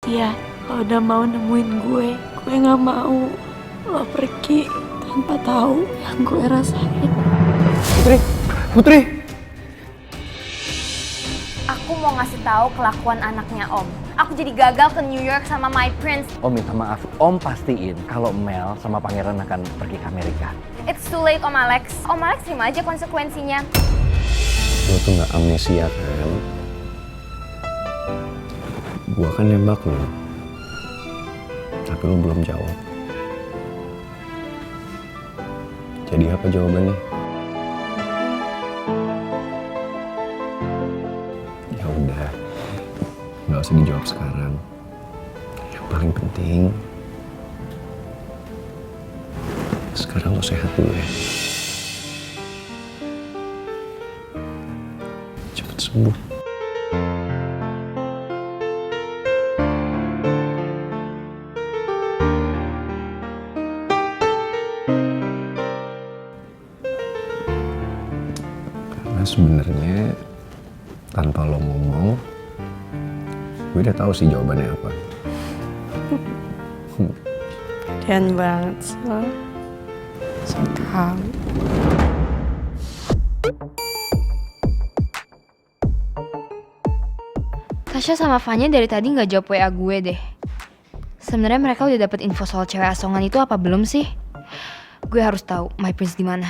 Iya, kalau udah mau nemuin gue gak mau lo pergi tanpa tahu yang gue rasain. Putri! Aku mau ngasih tahu kelakuan anaknya Om. Aku jadi gagal ke New York sama my prince. Om minta maaf, Om pastiin kalau Mel sama Pangeran akan pergi ke Amerika. It's too late Om Alex. Om Alex terima aja konsekuensinya. Lo tuh gak amnesia kan? Gua kan nembak lo, tapi lo belum jawab. Jadi apa jawabannya? Ya udah, nggak usah dijawab sekarang. Yang paling penting, sekarang lo sehat dulu ya. Cepet sembuh. Karena sebenarnya tanpa lo ngomong, gue udah tahu sih jawabannya apa. Dan banget so tahu. Tasya sama Vanya dari tadi nggak jawab WA gue deh. Sebenarnya mereka udah dapet info soal cewek asongan itu apa belum sih? Gue harus tahu my prince di mana.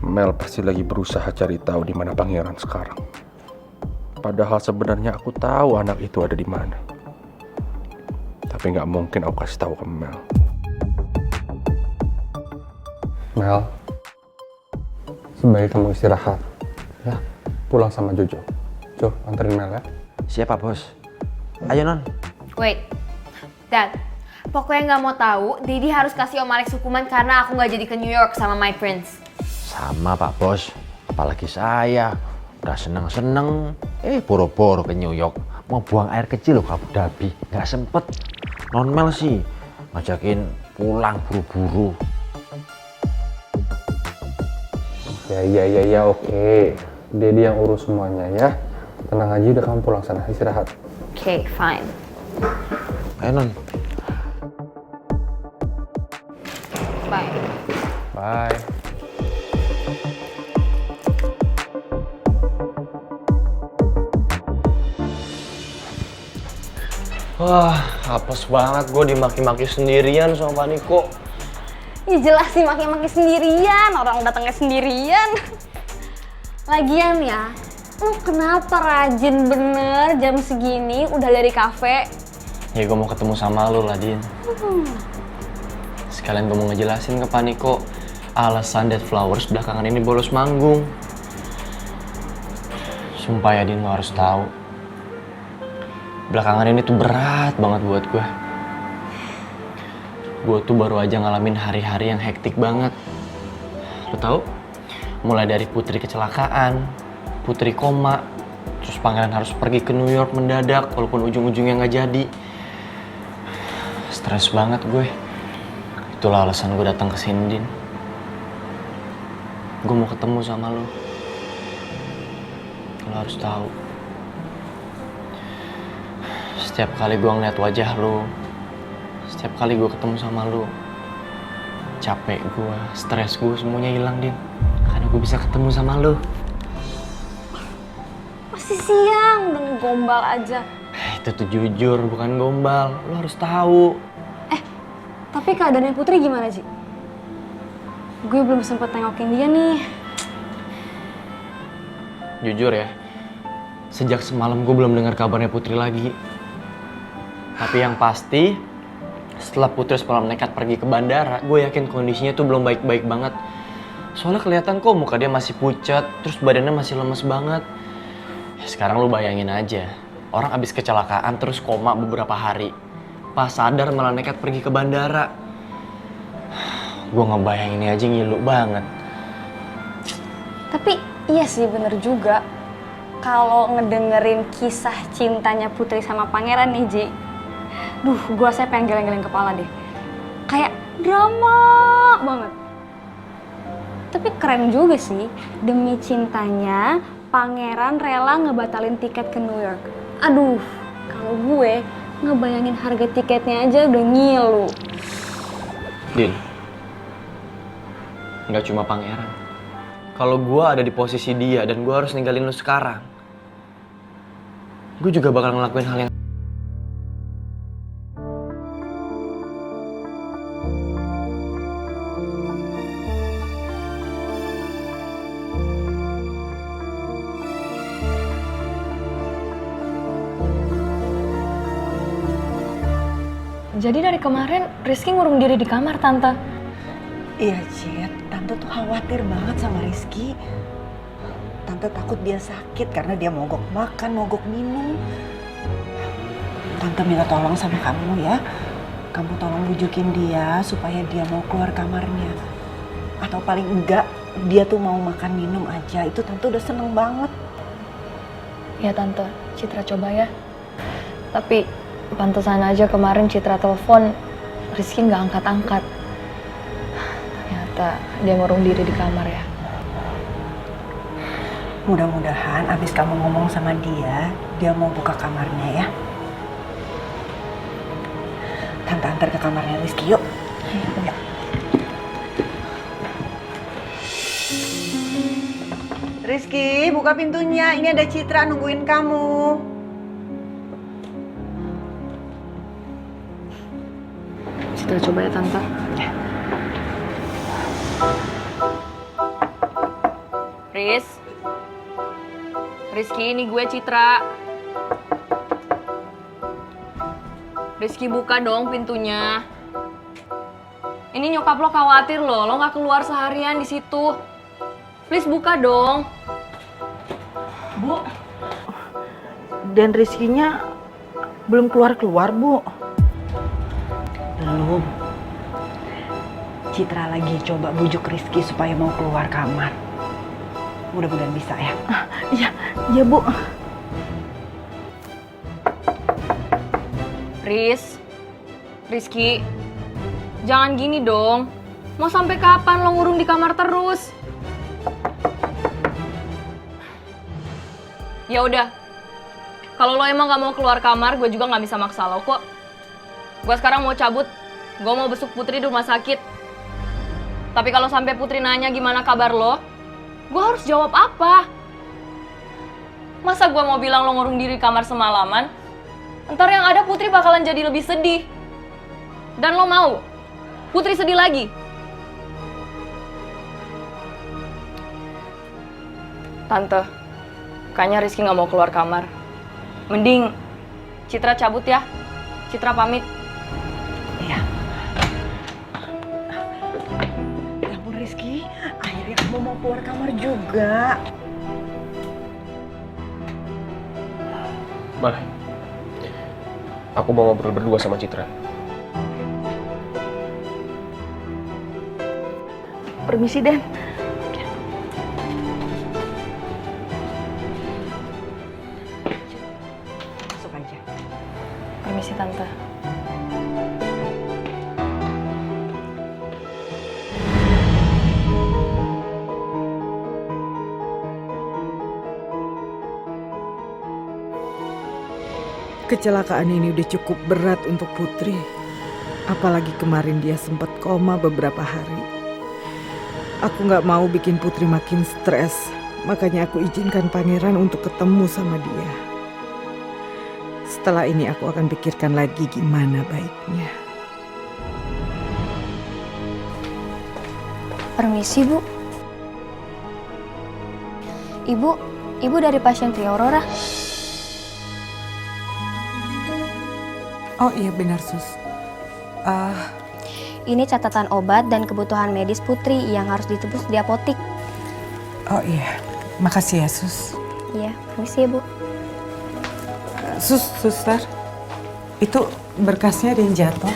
Mel pasti lagi berusaha cari tahu di mana Pangeran sekarang. Padahal sebenarnya aku tahu anak itu ada di mana. Tapi nggak mungkin aku kasih tahu ke Mel. Mel, sebaiknya kamu istirahat, ya. Pulang sama Jojo. Jo, anterin Mel ya. Siapa bos? Ayo non. Wait, Dad. Pokoknya nggak mau tahu. Daddy harus kasih Om Alex hukuman karena aku nggak jadi ke New York sama my prince. Sama Pak Bos, apalagi saya. Udah seneng-seneng, boro-boro ke New York. Mau buang air kecil loh ke Abu Dhabi, nggak sempet. Non Mel sih ngajakin pulang buru-buru. Ya, oke. Daddy yang urus semuanya ya. Tenang aja, udah kamu pulang sana, istirahat. Okay, fine. Ayo non. Bye. Bye. Wah, apes banget gue dimaki-maki sendirian sama Paniko. Ya jelas sih maki-maki sendirian, orang datangnya sendirian. Lagian ya, lu kenapa rajin bener jam segini udah dari kafe? Ya gue mau ketemu sama lu lah, Din. Sekalian gue mau ngejelasin ke Paniko alasan Dead Flowers belakangan ini bolos manggung. Sumpah ya, Din, lo harus tahu. Belakangan ini tuh berat banget buat gue. Gue tuh baru aja ngalamin hari-hari yang hektik banget. Lo tau? Mulai dari Putri kecelakaan, Putri koma, terus Pangeran harus pergi ke New York mendadak walaupun ujung-ujungnya nggak jadi. Stres banget gue. Itulah alasan gue datang ke sini, Din. Gue mau ketemu sama lo. Lo harus tahu. Setiap kali gue ngeliat wajah lo, setiap kali gue ketemu sama lo, capek gue, stres gue semuanya hilang, Din. Karena gue bisa ketemu sama lo. Masih siang, udah ngegombal aja. Itu tuh jujur, bukan gombal. Lo harus tahu. Tapi keadaannya Putri gimana sih? Gue belum sempet tengokin dia nih. Jujur ya, sejak semalam gue belum dengar kabarnya Putri lagi. Tapi yang pasti, setelah Putri semalam nekat pergi ke bandara, gue yakin kondisinya tuh belum baik-baik banget. Soalnya kelihatan kok muka dia masih pucat, terus badannya masih lemes banget. Ya, sekarang lu bayangin aja, orang abis kecelakaan terus koma beberapa hari. Pas sadar malah nekat pergi ke bandara. Gue ngebayanginnya aja ngilu banget. Tapi iya sih bener juga. Kalau ngedengerin kisah cintanya Putri sama Pangeran nih, Ji. Duh, saya pengen geleng-geleng kepala deh. Kayak drama banget. Tapi keren juga sih, demi cintanya pangeran rela ngebatalin tiket ke New York. Aduh, kalau gue ngebayangin harga tiketnya aja udah ngilu. Din, nggak cuma pangeran. Kalau gue ada di posisi dia dan gue harus ninggalin lu sekarang, gue juga bakal ngelakuin hal yang... Jadi dari kemarin Rizky ngurung diri di kamar, Tante. Iya, Cid. Tante tuh khawatir banget sama Rizky. Tante takut dia sakit karena dia mogok makan, mogok minum. Tante minta tolong sama kamu ya. Kamu tolong bujukin dia supaya dia mau keluar kamarnya. Atau paling enggak, dia tuh mau makan minum aja. Itu Tante udah seneng banget. Ya Tante, Citra coba ya. Tapi pantesan aja kemarin Citra telepon, Rizky nggak angkat-angkat. Ternyata dia ngurung diri di kamar ya. Mudah-mudahan abis kamu ngomong sama dia mau buka kamarnya ya. Tante antar ke kamarnya Rizky yuk. Ayo. Rizky, buka pintunya. Ini ada Citra nungguin kamu. Citra coba ya Tante. Rizky, ini gue Citra. Rizky, buka dong pintunya. Ini nyokap lo khawatir lo nggak keluar seharian di situ. Please buka dong. Bu, dan Rizky-nya belum keluar-keluar, Bu. Belum. Citra lagi coba bujuk Rizky supaya mau keluar kamar. Mudah-mudahan bisa ya. Iya Bu. Rizky, jangan gini dong. Mau sampai kapan lo ngurung di kamar terus? Ya udah, kalau lo emang gak mau keluar kamar, gue juga gak bisa maksa lo kok. Gue sekarang mau cabut, gue mau besuk Putri di rumah sakit. Tapi kalau sampai Putri nanya gimana kabar lo, gue harus jawab apa? Masa gue mau bilang lo ngurung diri di kamar semalaman? Ntar yang ada Putri bakalan jadi lebih sedih. Dan lo mau Putri sedih lagi? Tante, kayaknya Rizky gak mau keluar kamar. Mending Citra cabut ya. Citra pamit. Iya. Ya ampun Rizky, akhirnya kamu mau keluar kamar juga. Boleh. Aku mau ngobrol berdua sama Citra. Permisi, Den. Masuk aja. Permisi Tante. Kecelakaan ini udah cukup berat untuk Putri. Apalagi kemarin dia sempat koma beberapa hari. Aku nggak mau bikin Putri makin stres. Makanya aku izinkan Pangeran untuk ketemu sama dia. Setelah ini aku akan pikirkan lagi gimana baiknya. Permisi, Bu. Ibu dari pasien Tri Aurora. Oh iya benar Sus. Ini catatan obat dan kebutuhan medis Putri yang harus ditebus di apotik. Oh iya, makasih ya Sus. Iya, permisi ya Bu. Suster, itu berkasnya ada yang jatuh.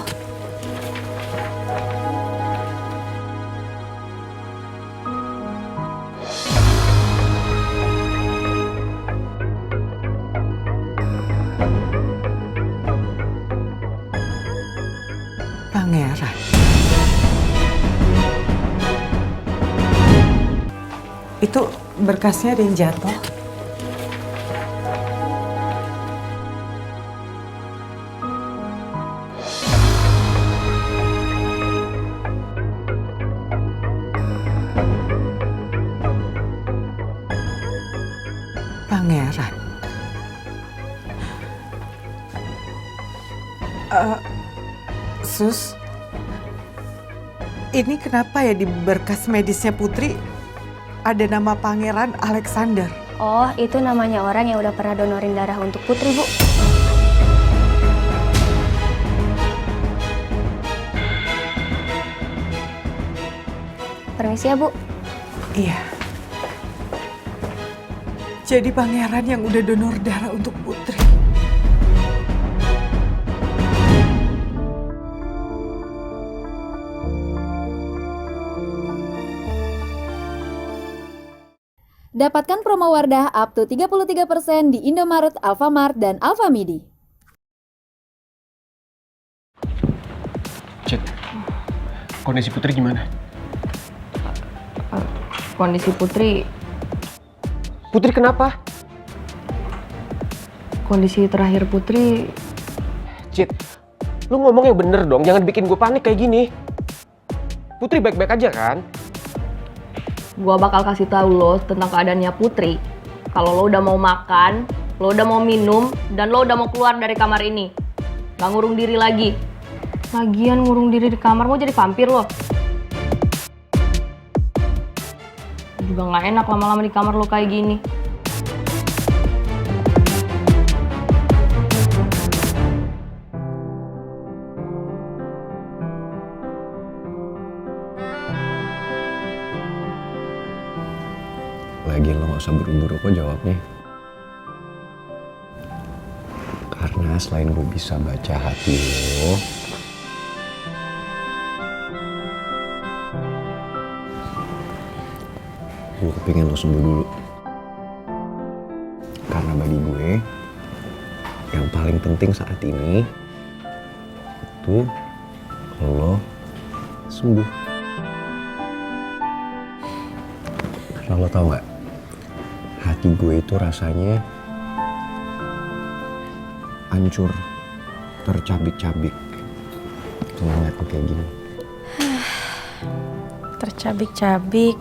Pangeran. Itu berkasnya ada yang jatuh. Pangeran. Sus, ini kenapa ya di berkas medisnya Putri ada nama Pangeran Alexander? Oh, itu namanya orang yang udah pernah donorin darah untuk Putri, Bu. Permisi ya, Bu. Iya. Jadi Pangeran yang udah donor darah untuk Putri. Dapatkan promo Wardah up to 33% di Indomaret, Alfamart, dan Alfamidi. Cid, kondisi Putri gimana? Kondisi Putri, Putri kenapa? kondisi terakhir Putri, Cid, lu ngomong yang bener dong, jangan bikin gue panik kayak gini. Putri baik-baik aja kan? gua bakal kasih tahu lo tentang keadaannya Putri. Kalau lo udah mau makan, lo udah mau minum, dan lo udah mau keluar dari kamar ini. Gak ngurung diri lagi. Lagian ngurung diri di kamar mau jadi vampir lo. Juga gak enak lama-lama di kamar lo kayak gini. Lagian lo gak usah buru-buru kok jawabnya. Karena selain gue bisa baca hati lo, gue kepingin lo sembuh dulu. Karena bagi gue, yang paling penting saat ini itu lo sembuh. Karena lo tau gak, hati gue itu rasanya hancur, tercabik-cabik kalau ngeliat lo kayak gini. Tercabik-cabik,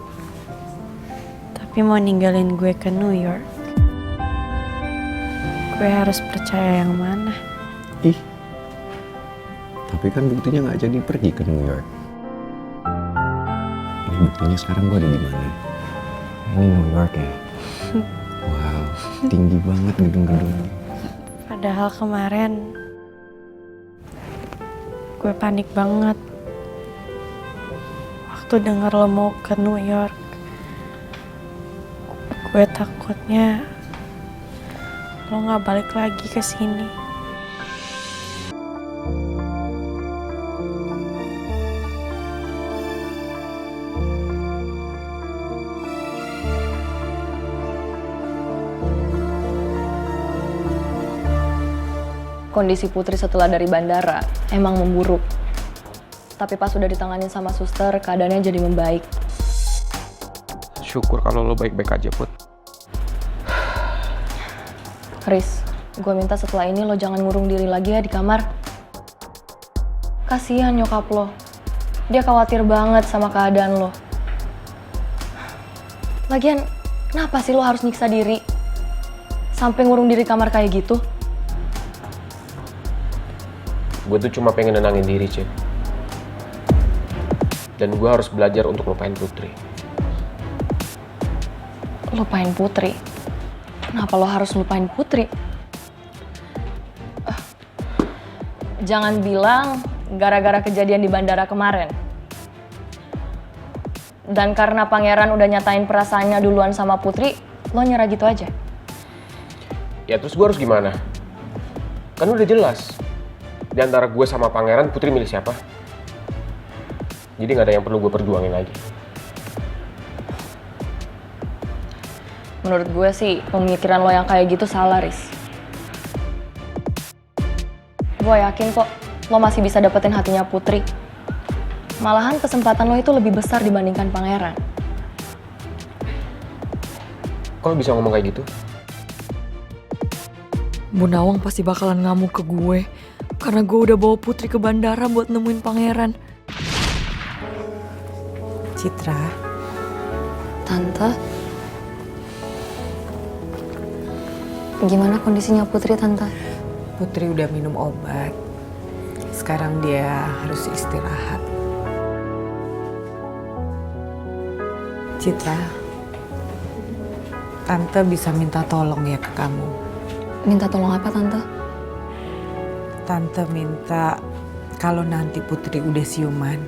tapi mau ninggalin gue ke New York. Gue harus percaya yang mana? Ih, tapi kan buktinya nggak jadi pergi ke New York. Ini buktinya sekarang gue ada di mana? Ini New York ya. Wow, tinggi banget gedung-gedungnya. Padahal kemarin gue panik banget waktu denger lo mau ke New York. Gue takutnya lo gak balik lagi ke sini. Kondisi Putri setelah dari bandara emang memburuk. Tapi pas udah ditanganin sama suster, keadaannya jadi membaik. Syukur kalau lo baik-baik aja, Put. Riz, gue minta setelah ini lo jangan ngurung diri lagi ya di kamar. Kasihan nyokap lo. Dia khawatir banget sama keadaan lo. Lagian, kenapa sih lo harus nyiksa diri? Sampai ngurung diri kamar kayak gitu? Gue tuh cuma pengen nenangin diri, Cid. Dan gue harus belajar untuk lupain Putri. Lupain Putri? Kenapa lo harus lupain Putri? Jangan bilang gara-gara kejadian di bandara kemarin. Dan karena pangeran udah nyatain perasaannya duluan sama Putri, lo nyerah gitu aja? Ya terus gue harus gimana? Kan udah jelas. Di antara gue sama pangeran, Putri milih siapa? Jadi gak ada yang perlu gue perjuangin lagi. Menurut gue sih, pemikiran lo yang kayak gitu salah, Riz. Gue yakin kok, lo masih bisa dapetin hatinya Putri. Malahan kesempatan lo itu lebih besar dibandingkan pangeran. Kok lo bisa ngomong kayak gitu? Bu Nawang pasti bakalan ngamuk ke gue karena gue udah bawa Putri ke bandara buat nemuin pangeran. Citra, Tante, gimana kondisinya Putri, Tante? Putri udah minum obat. Sekarang dia harus istirahat. Citra, Tante bisa minta tolong ya ke kamu. Minta tolong apa, Tante? Tante minta kalau nanti Putri udah siuman,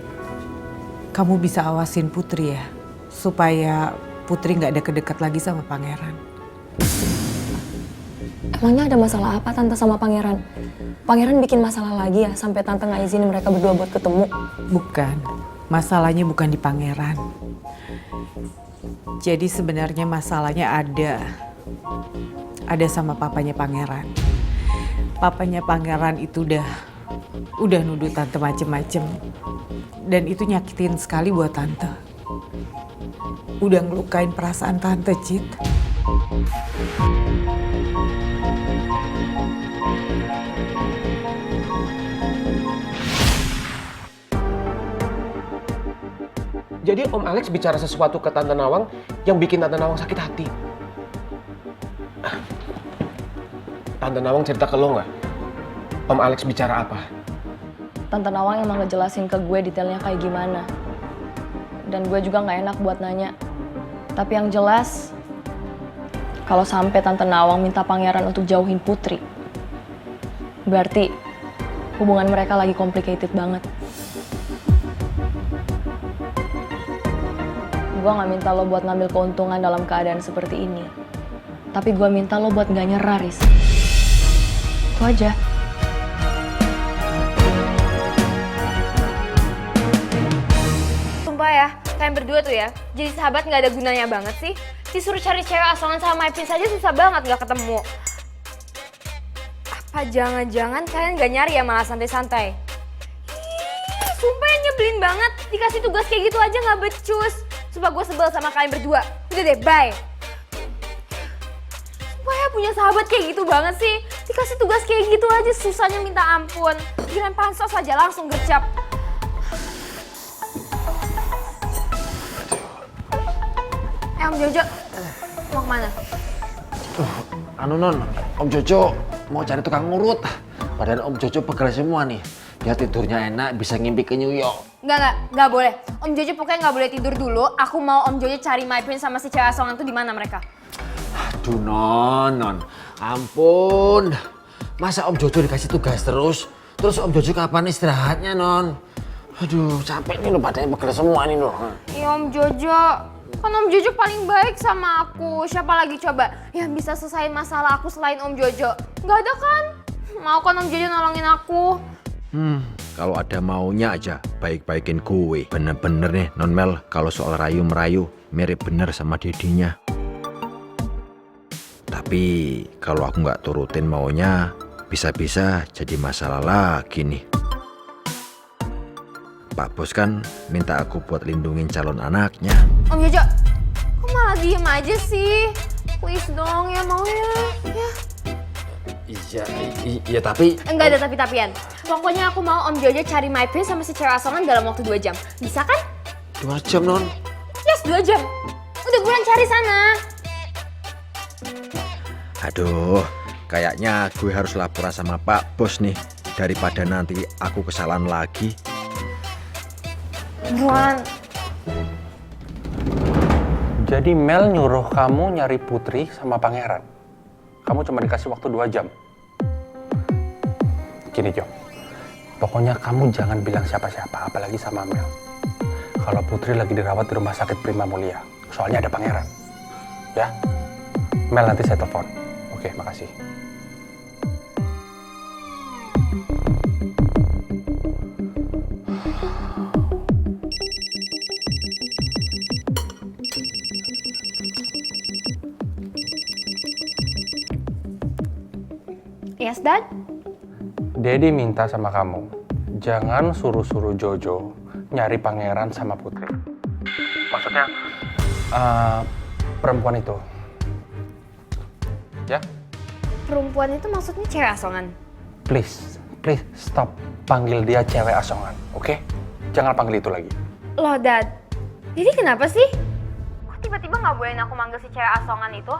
kamu bisa awasin Putri ya, supaya Putri nggak deket-deket lagi sama pangeran. Emangnya ada masalah apa Tante sama pangeran? Pangeran bikin masalah lagi ya sampai Tante nggak izinin mereka berdua buat ketemu? Bukan, masalahnya bukan di pangeran. Jadi sebenarnya masalahnya ada sama papanya pangeran. Papanya pangeran itu udah nuduh Tante macem-macem. Dan itu nyakitin sekali buat Tante. Udah ngelukain perasaan Tante, Cit. Jadi Om Alex bicara sesuatu ke Tante Nawang yang bikin Tante Nawang sakit hati. Tante Nawang cerita ke lo nggak? Om Alex bicara apa? Tante Nawang emang ngejelasin ke gue detailnya kayak gimana. Dan gue juga nggak enak buat nanya. Tapi yang jelas, kalau sampai Tante Nawang minta pangeran untuk jauhin Putri, berarti hubungan mereka lagi complicated banget. Gue gak minta lo buat ngambil keuntungan dalam keadaan seperti ini. Tapi gue minta lo buat gak nyerah, Riz. Itu aja. Sumpah ya, kalian berdua tuh ya, jadi sahabat gak ada gunanya banget sih. Disuruh cari cewek asongan sama My Prince aja susah banget gak ketemu. Apa jangan-jangan kalian gak nyari ya malah santai-santai? Ih, sumpah ya nyebelin banget. Dikasih tugas kayak gitu aja gak becus. Sumpah gue sebel sama kalian berdua. Udah deh, bye. Sumpah ya punya sahabat kayak gitu banget sih. Dikasih tugas kayak gitu aja susahnya minta ampun. Giliran pansos aja langsung gercap. Om Jojo, mau kemana? Anu Non, Om Jojo mau cari tukang ngurut. Padahal Om Jojo pegel semua nih. Dia tidurnya enak, bisa ngimpi ke New York. Enggak boleh. Om Jojo pokoknya nggak boleh tidur dulu. Aku mau Om Jojo cari My Prince sama si cewek asongan tuh di mana mereka. Aduh Non, ampun. Masa Om Jojo dikasih tugas terus Om Jojo kapan istirahatnya Non? Aduh, capek nih lo, badannya pegel semua nih lo. Iya Om Jojo, kan Om Jojo paling baik sama aku. Siapa lagi coba yang bisa selesaiin masalah aku selain Om Jojo? Nggak ada kan? Mau kan Om Jojo nolongin aku? Kalau ada maunya aja baik-baikin gue. Bener-bener nih Non Mel, kalau soal rayu-merayu mirip bener sama dedinya. Tapi kalau aku nggak turutin maunya, bisa-bisa jadi masalah lagi nih. Pak Bos kan minta aku buat lindungin calon anaknya. Om Jojo, kok malah diem aja sih? Please dong ya mau ya. Iya tapi... Enggak ada tapi-tapian. Pokoknya aku mau Om Jojo cari My Prince sama si cewek asongan dalam waktu 2 jam. Bisa kan? 2 jam Non? Yes, 2 jam. Udah buruan cari sana. Aduh, kayaknya gue harus laporan sama Pak Bos nih. Daripada nanti aku kesalahan lagi. Buruan. Jadi Mel nyuruh kamu nyari Putri sama Pangeran. Kamu cuma dikasih waktu 2 jam. Gini Jo, pokoknya kamu jangan bilang siapa-siapa, apalagi sama Mel. Kalau Putri lagi dirawat di rumah sakit Prima Mulia, soalnya ada Pangeran. Ya? Mel nanti saya telepon. Oke, makasih. Yes, Dad? Daddy minta sama kamu, jangan suruh-suruh Jojo nyari Pangeran sama Putri. Maksudnya, perempuan itu Ya? Perempuan itu maksudnya cewek asongan? Please stop panggil dia cewek asongan, oke? Jangan panggil itu lagi. Loh, Dad. Jadi kenapa sih? Kok tiba-tiba nggak bolehin aku manggil si cewek asongan itu?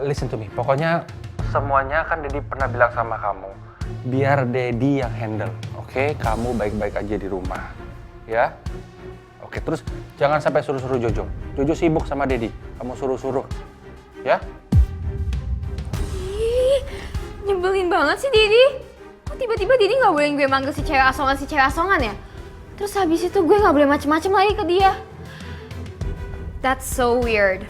Listen to me. Pokoknya semuanya kan Dedi pernah bilang sama kamu. Biar Dedi yang handle, oke? Kamu baik-baik aja di rumah, ya? Oke, terus jangan sampai suruh-suruh Jojo. Jojo sibuk sama Dedi. Kamu suruh-suruh, ya? Ih, nyebelin banget sih Dedi. Kok tiba-tiba Dedi nggak bolehin gue manggil si cewek asongan ya? Terus habis itu gue nggak boleh macem-macem lagi ke dia. That's so weird.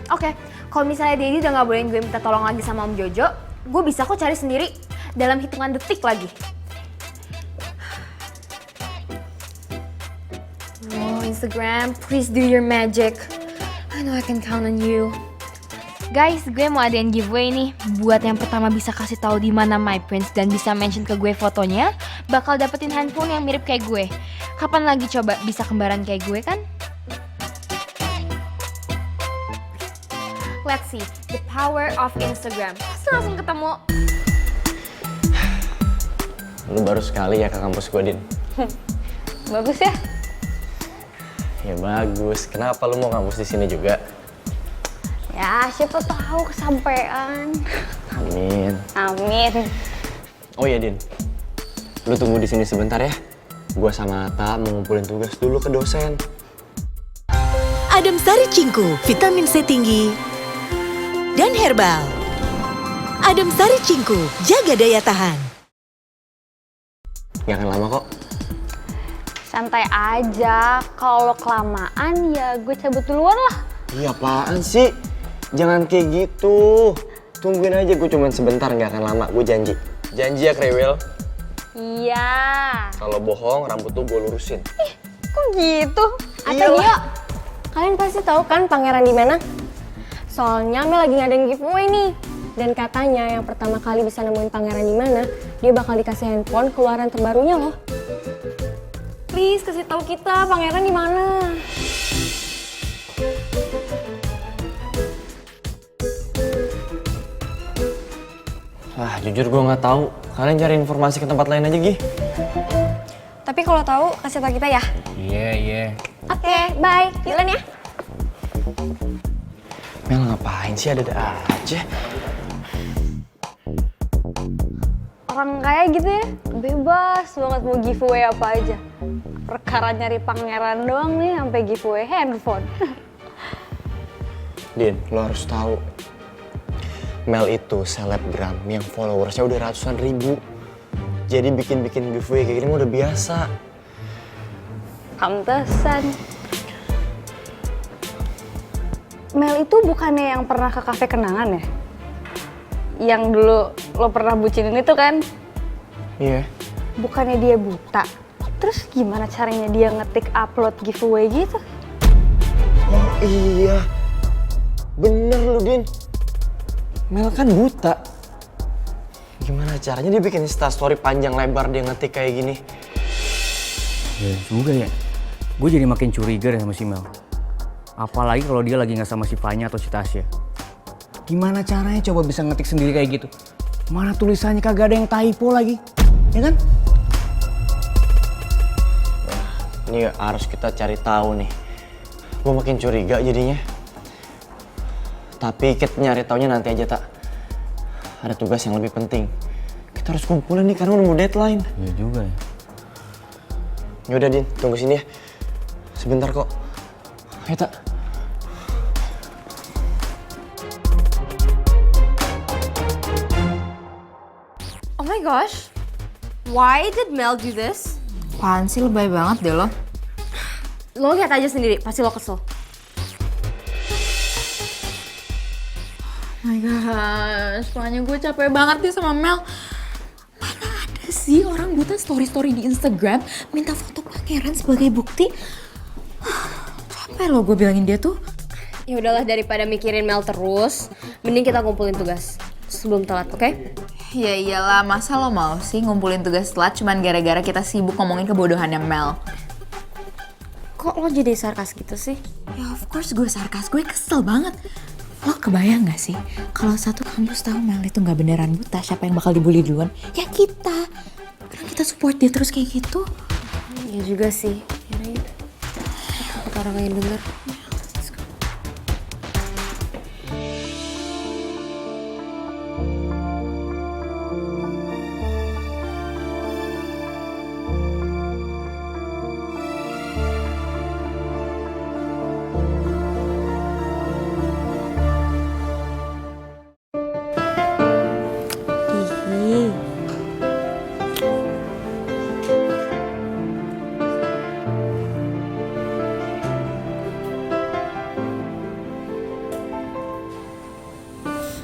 Oke, kalau misalnya Dedi udah nggak bolehin gue minta tolong lagi sama Om Jojo, gue bisa kok cari sendiri dalam hitungan detik lagi. Oh, Instagram, please do your magic. I know I can count on you. Guys, gue mau adain giveaway nih. Buat yang pertama bisa kasih tahu di mana My Prince dan bisa mention ke gue fotonya, bakal dapetin handphone yang mirip kayak gue. Kapan lagi coba bisa kembaran kayak gue kan? Let's see, the power of Instagram. Pasti langsung ketemu. Lu baru sekali ya ke kampus gue, Din. Bagus ya? Ya bagus. Kenapa lu mau kampus di sini juga? Ya, siapa tahu kesampean. Amin. Amin. Oh iya, Din. Lu tunggu di sini sebentar ya. Gua sama Ata mau ngumpulin tugas dulu ke dosen. Adem Sari Cingku, vitamin C tinggi dan herbal. Adem Sari Cingku, jaga daya tahan. Gak akan lama kok. Santai aja, kalau kelamaan ya gue cabut duluan lah. Iya apaan sih? Jangan kayak gitu. Tungguin aja, gue cuman sebentar, gak akan lama, gue janji. Janji ya, Krewil? Iya. Kalau bohong, rambut tuh gue lurusin. Ih, kok gitu? Atau Gio, kalian pasti tahu kan pangeran di mana? Soalnya Mel lagi ngadain giveaway nih. Dan katanya yang pertama kali bisa nemuin pangeran di mana, dia bakal dikasih handphone keluaran terbarunya loh. Please kasih tahu kita pangeran di mana. Wah, jujur gue nggak tahu. Kalian cari informasi ke tempat lain aja, Gi. Tapi kalau tahu kasih tahu kita ya. Iya. Oke, bye. Jalan ya. Mel ngapain sih, ada aja. Orang kaya gitu ya, bebas banget mau giveaway apa aja. Perkara nyari pangeran doang nih sampai giveaway handphone. Din, lo harus tahu. Mel itu selebgram yang followersnya udah ratusan ribu. Jadi bikin giveaway kayak gini mah udah biasa. Pantesan. Mel itu bukannya yang pernah ke kafe kenangan ya? Yang dulu lo pernah bucinin itu kan? Iya. Bukannya dia buta? Terus gimana caranya dia ngetik upload giveaway gitu? Oh iya. Bener lu, Din. Mel kan buta. Gimana caranya dia bikin instastory panjang lebar dia ngetik kayak gini? Ya juga ya. Gue jadi makin curiga deh sama si Mel. Apalagi kalau dia lagi nggak sama si Fanya atau si Tasya. Gimana caranya coba bisa ngetik sendiri kayak gitu? Mana tulisannya kagak ada yang typo lagi, ya kan? Wah, ini harus kita cari tahu nih. Gue makin curiga jadinya. Tapi kita nyari taunya nanti aja, tak. Ada tugas yang lebih penting. Kita harus kumpulin nih karena udah mau deadline. Iya juga ya. Yaudah, Din, tunggu sini ya. Sebentar kok. Ayo, tak. Oh my gosh, why did Mel do this? Apaan sih, lebay banget deh lo. Lo lihat aja sendiri, pasti lo kesel. Oh my gosh, soalnya gue capek banget nih sama Mel. Mana ada sih orang buta story-story di Instagram minta foto pangeran sebagai bukti? Capek lo gue bilangin dia tuh. Ya udahlah, daripada mikirin Mel terus, mending kita kumpulin tugas sebelum telat, oke? Ya iyalah, masa lo mau sih ngumpulin tugas telat cuman gara-gara kita sibuk ngomongin kebodohannya Mel? Kok lo jadi sarkas gitu sih? Ya of course gue sarkas, gue kesel banget. Lo kebayang gak sih kalau satu kampus tahu Mel itu gak beneran buta, siapa yang bakal dibully duluan? Ya kita. Karena kita support dia terus kayak gitu. Iya juga sih. Yaudah, takut orang lain denger. Ih.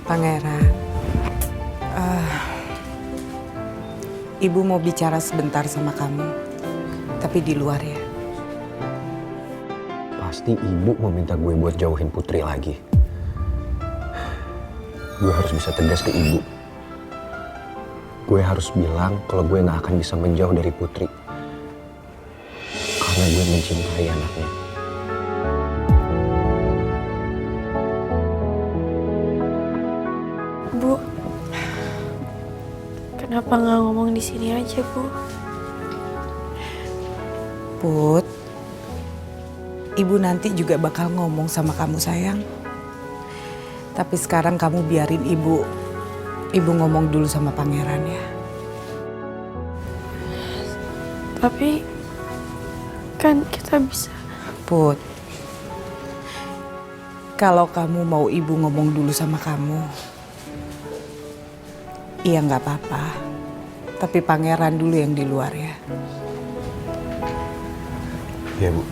Pangeran, Ibu mau bicara sebentar sama kamu, tapi di luar ya. Pasti ibu mau minta gue buat jauhin Putri lagi. Gue harus bisa tegas ke ibu. Gue harus bilang kalau gue gak akan bisa menjauh dari Putri. Karena gue mencintai anaknya. Bu, kenapa nggak ngomong di sini aja, Bu? Put, Ibu nanti juga bakal ngomong sama kamu sayang. Tapi sekarang kamu biarin Ibu ngomong dulu sama Pangeran ya. Tapi kan kita bisa. Put, kalau kamu mau Ibu ngomong dulu sama kamu, iya nggak apa-apa. Tapi Pangeran dulu yang di luar ya. Iya, Bu.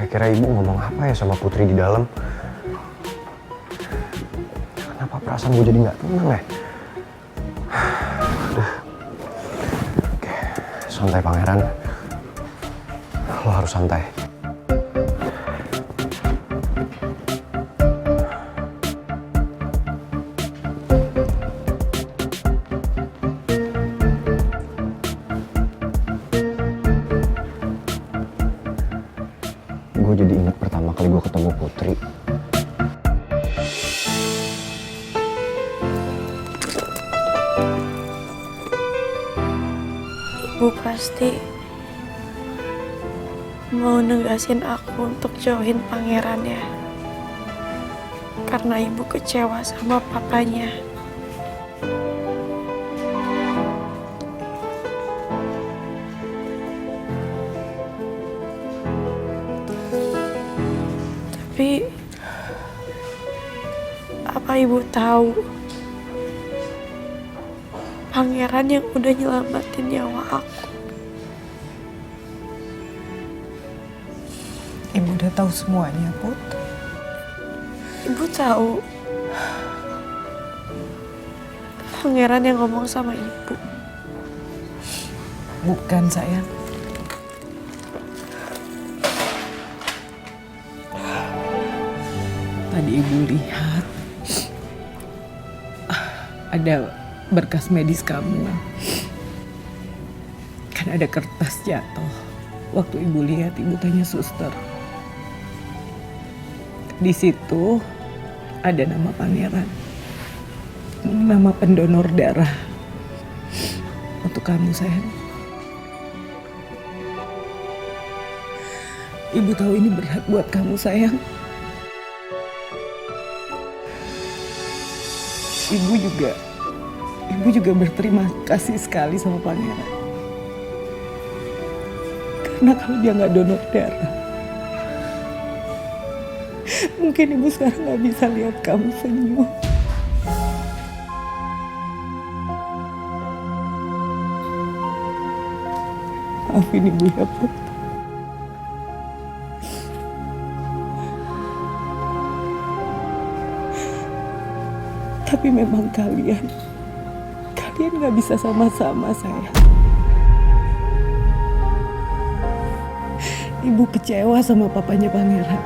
Kira-kira ibu ngomong apa ya sama Putri di dalam? Kenapa perasaan gue jadi nggak tenang ya? Aduh. Oke, santai Pangeran. Lo harus santai. Gue jadi ingat pertama kali gue ketemu Putri. Ibu pasti mau negasin aku untuk jauhin Pangeran ya. Karena ibu kecewa sama papanya. Tapi apa ibu tahu Pangeran yang udah nyelamatin nyawa aku? Ibu udah tahu semuanya, Put. Ibu tahu Pangeran yang ngomong sama ibu. Bukan sayang. Tadi Ibu lihat ada berkas medis kamu. Kan ada kertas jatuh. Waktu Ibu lihat, Ibu tanya suster. Di situ ada nama Pangeran. Nama pendonor darah. Untuk kamu, sayang. Ibu tahu ini berat buat kamu, sayang. Ibu juga berterima kasih sekali sama Pangeran. Karena kalau dia nggak donor darah, mungkin Ibu sekarang nggak bisa lihat kamu senyum. Maafin Ibu ya, Put. Tapi memang kalian gak bisa sama-sama, sayang. Ibu kecewa sama papanya Pangeran.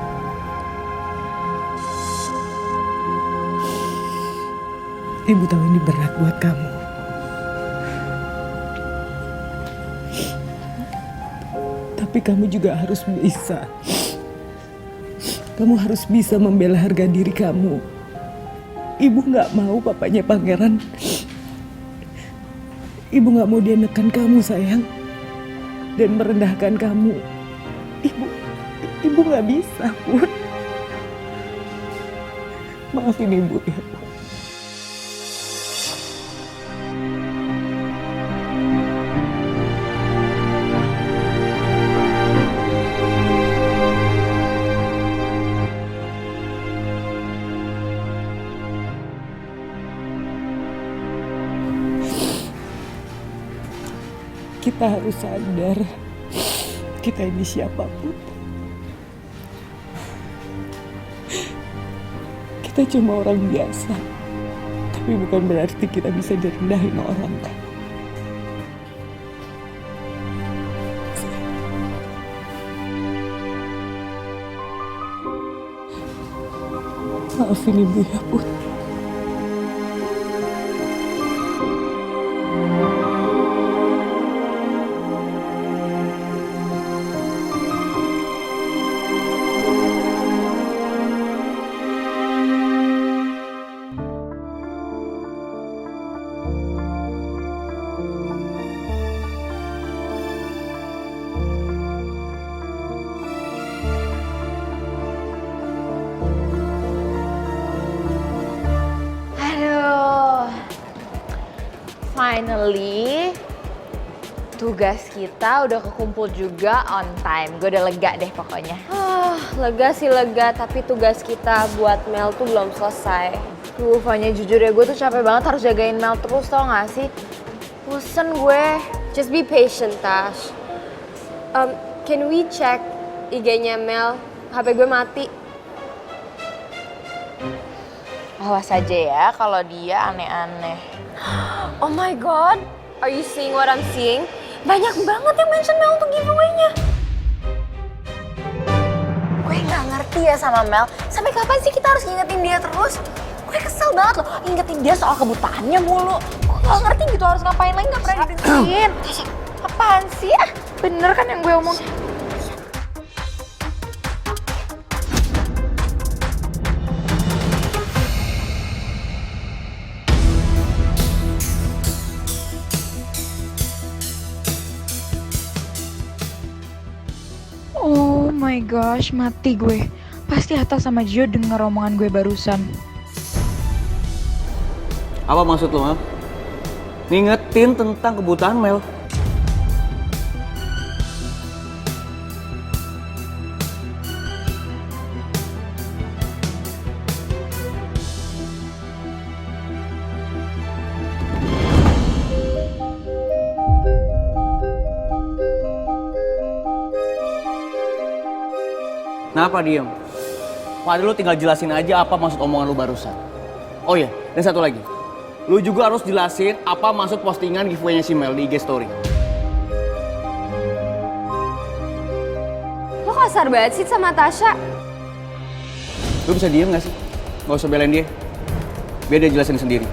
Ibu tahu ini berat buat kamu. Tapi kamu juga harus bisa. Kamu harus bisa membela harga diri kamu. Ibu gak mau papanya Pangeran. Ibu gak mau dia nekan kamu, sayang. Dan merendahkan kamu. Ibu gak bisa, Put. Maafin Ibu ya, Put. Kita harus sadar, kita ini siapapun. Kita cuma orang biasa, tapi bukan berarti kita bisa direndahin orang, kan? Maafin Ibu ya, Put. Finally, tugas kita udah kekumpul juga on time. Gue udah lega deh pokoknya. Lega sih lega, tapi tugas kita buat Mel tuh belum selesai. Fanya jujur ya, gue tuh capek banget harus jagain Mel terus, tau gak sih? Bosen gue. Just be patient, Tash. Can we check IG-nya Mel? HP gue mati. Awas aja ya kalau dia aneh-aneh. Oh my god, are you seeing what I'm seeing? Banyak banget yang mention Mel untuk giveaway-nya. Gue gak ngerti ya sama Mel. Sampai kapan sih kita harus ngingetin dia terus? Gue kesel banget loh, ingetin dia soal kebutaannya mulu. Gue gak ngerti gitu harus ngapain lagi, gak pernah didengerin. Apaan sih? Bener kan yang gue omong? Oh my gosh, mati gue. Pasti Atta sama Gio denger omongan gue barusan. Apa maksud lo, Mel? Ngingetin tentang kebutaan Mel. Kenapa diem? Padahal lu tinggal jelasin aja apa maksud omongan lu barusan. Oh iya, dan satu lagi. Lu juga harus jelasin apa maksud postingan giveaway-nya si Mel di IG story. Lo kasar banget sih sama Tasha. Lu bisa diem gak sih? Gak usah belain dia. Biar dia jelasin sendiri.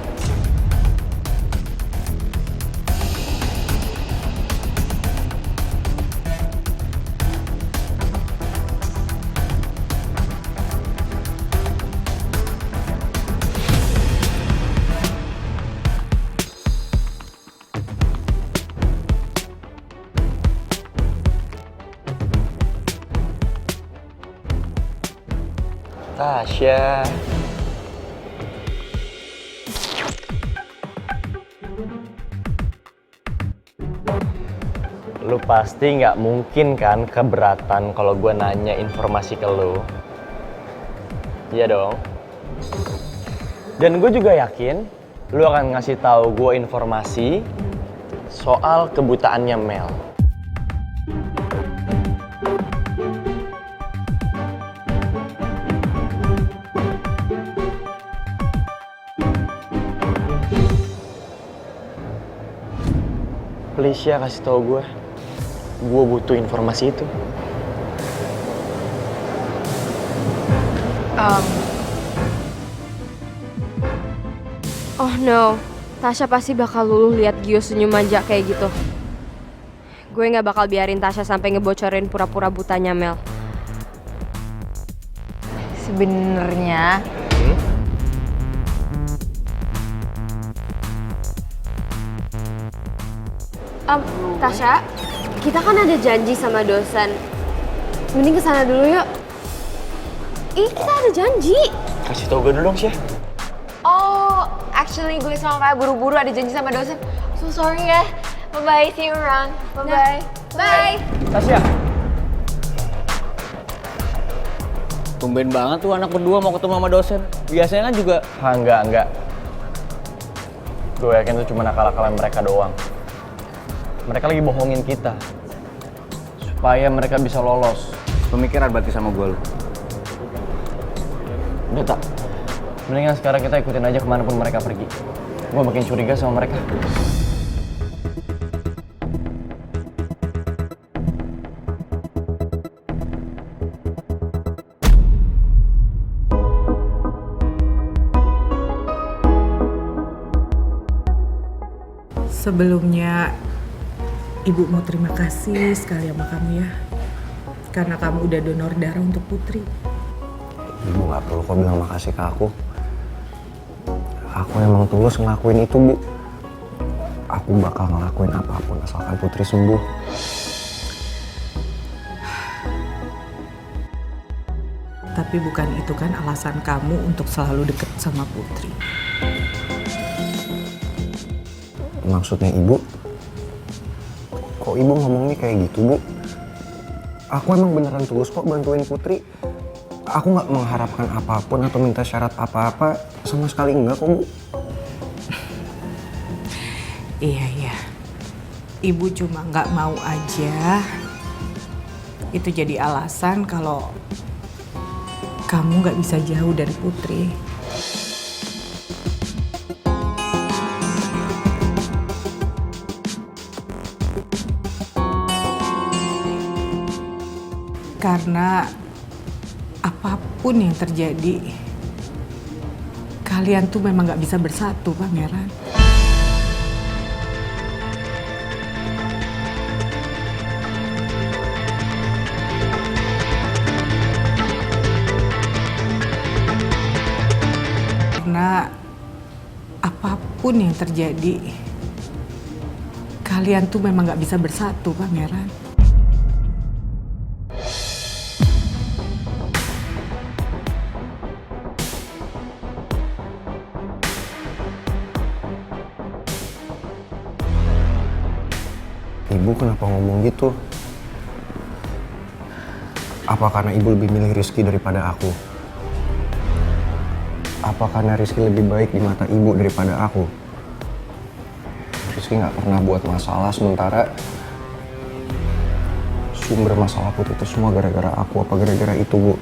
Tasya. Lu pasti nggak mungkin kan keberatan kalau gue nanya informasi ke lu. Iya dong. Dan gue juga yakin lu akan ngasih tahu gue informasi soal kebutaannya Mel. Please ya kasih tau gue. Gue butuh informasi itu. Oh no, Tasya pasti bakal luluh lihat Gio senyum manja kayak gitu. Gue nggak bakal biarin Tasya sampai ngebocorin pura-pura butanya Mel. Sebenarnya Tasya, kita kan ada janji sama dosen. Mending kesana dulu yuk. Ih, kita ada janji. Kasih tau gue dulu dong sih. oh, actually gue sama kayak buru-buru ada janji sama dosen. So sorry ya. Bye-bye, see you around. Bye-bye. Bye. Tasya. Tumben banget tuh anak berdua mau ketemu sama dosen. Biasanya kan juga... Enggak. Gue yakin itu cuma akal-akalan mereka doang. Mereka lagi bohongin kita. Supaya mereka bisa lolos. Pemikiran berarti sama gue lu. Udah tak. Mendingan sekarang kita ikutin aja kemanapun mereka pergi. Gue makin curiga sama mereka. Sebelumnya, Ibu mau terima kasih sekali sama kamu ya. Karena kamu udah donor darah untuk Putri. Ibu gak perlu kok bilang makasih ke aku. Aku emang tulus ngelakuin itu, Bu. Aku bakal ngelakuin apapun asalkan Putri sembuh. Tapi bukan itu kan alasan kamu untuk selalu deket sama Putri. Maksudnya Ibu? Kok Ibu ngomongnya kayak gitu, Bu? Aku emang beneran tulus kok bantuin Putri. Aku gak mengharapkan apapun atau minta syarat apa-apa. Sama sekali enggak kok, Bu. Iya. Ibu cuma gak mau aja itu jadi alasan kalau kamu gak bisa jauh dari Putri. Karena apapun yang terjadi, kalian tuh memang gak bisa bersatu, Pangeran. Karena apapun yang terjadi, kalian tuh memang gak bisa bersatu, Pangeran. Ibu kenapa ngomong gitu? Apa karena Ibu lebih milih Rizky daripada aku? Apa karena Rizky lebih baik di mata Ibu daripada aku? Rizky gak pernah buat masalah, sementara sumber masalah Putri itu semua gara-gara aku. Apa gara-gara itu, Bu?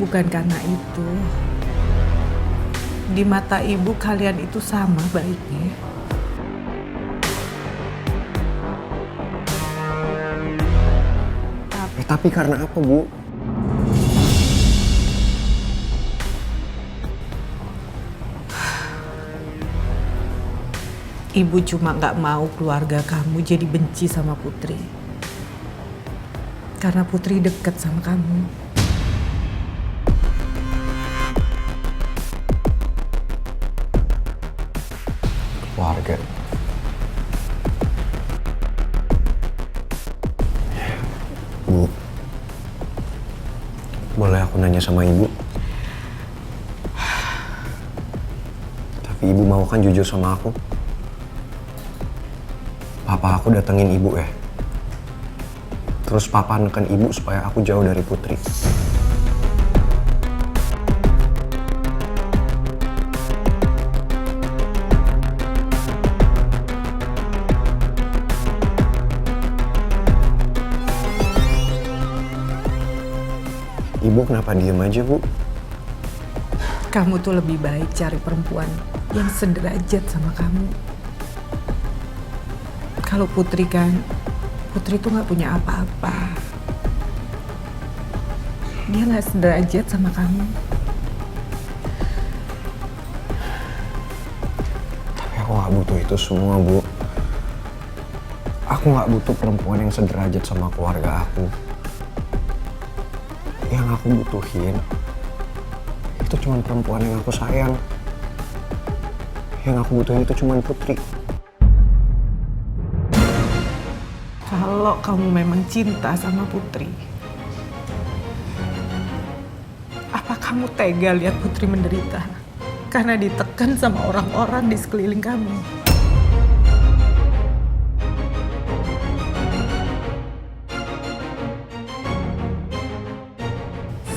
Bukan karena itu. Di mata Ibu kalian itu sama baiknya. Tapi karena apa, Bu? Ibu cuma gak mau keluarga kamu jadi benci sama Putri. Karena Putri deket sama kamu. Keluarga. Bu, boleh aku nanya sama Ibu? Tapi Ibu mau kan jujur sama aku? Papa aku datengin Ibu ya. Terus Papa neken Ibu supaya aku jauh dari Putri. Ibu kenapa diem aja, Bu? Kamu tuh lebih baik cari perempuan yang sederajat sama kamu. kalau Putri tuh nggak punya apa-apa. Dia nggak sederajat sama kamu. Tapi aku nggak butuh itu semua, Bu. Aku nggak butuh perempuan yang sederajat sama keluarga aku. Yang aku butuhin itu cuma perempuan yang aku sayang. Yang aku butuhin itu cuma Putri. Kalau kamu memang cinta sama Putri, apa kamu tega lihat Putri menderita karena ditekan sama orang-orang di sekeliling kamu?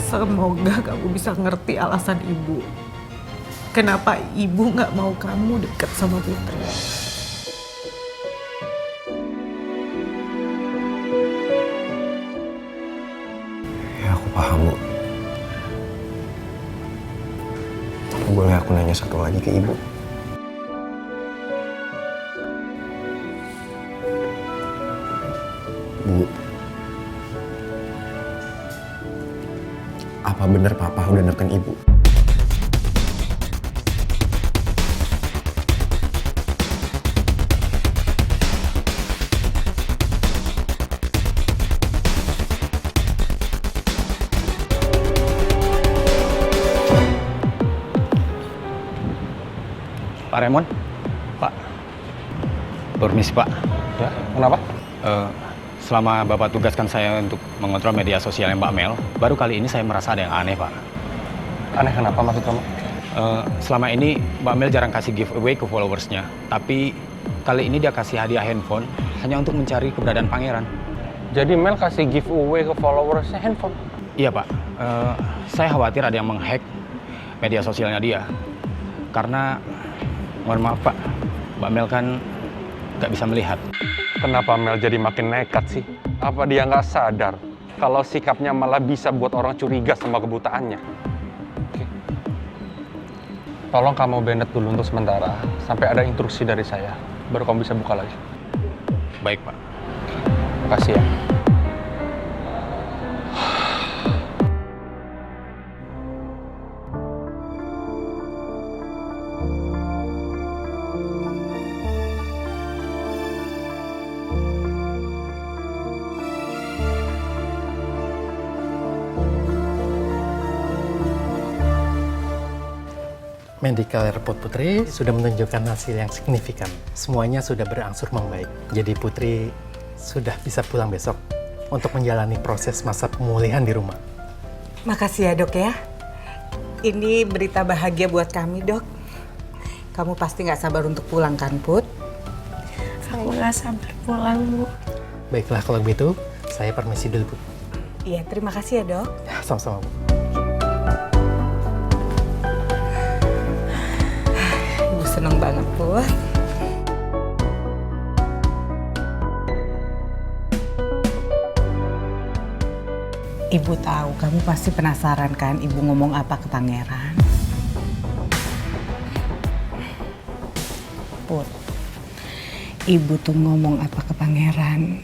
Semoga kamu bisa ngerti alasan ibu. Kenapa ibu nggak mau kamu deket sama Putri? Ya aku paham, Bu. Tapi boleh aku nanya satu lagi ke ibu? Bu, apa bener papa udah neken ibu? Pak Raymond, Pak. Permisi, Pak. Ya, kenapa? Selama Bapak tugaskan saya untuk mengontrol media sosialnya Mbak Mel, baru kali ini saya merasa ada yang aneh, Pak. Aneh kenapa maksud kamu? Selama ini Mbak Mel jarang kasih giveaway ke followersnya, tapi kali ini dia kasih hadiah handphone hanya untuk mencari keberadaan pangeran. Jadi Mel kasih giveaway ke followersnya handphone? Iya, Pak. Saya khawatir ada yang menghack media sosialnya dia. Karena, mohon maaf Pak, Mbak Mel kan nggak bisa melihat. Kenapa Mel jadi makin nekat sih? Apa dia nggak sadar kalau sikapnya malah bisa buat orang curiga sama kebutaannya? Oke. Tolong kamu banded dulu untuk sementara, sampai ada instruksi dari saya, baru kamu bisa buka lagi. Baik, Pak. Makasih ya. Medical report Putri sudah menunjukkan hasil yang signifikan. Semuanya sudah berangsur membaik. Jadi Putri sudah bisa pulang besok untuk menjalani proses masa pemulihan di rumah. Makasih ya dok ya. Ini berita bahagia buat kami dok. Kamu pasti nggak sabar untuk pulang kan Put? Aku nggak sabar pulang, Bu. Baiklah kalau begitu, saya permisi dulu, Bu. Iya, terima kasih ya dok. Sama-sama, Bu. Ibu seneng banget Put. Ibu tahu, kamu pasti penasaran kan ibu ngomong apa ke pangeran? Put, ibu tuh ngomong apa ke pangeran?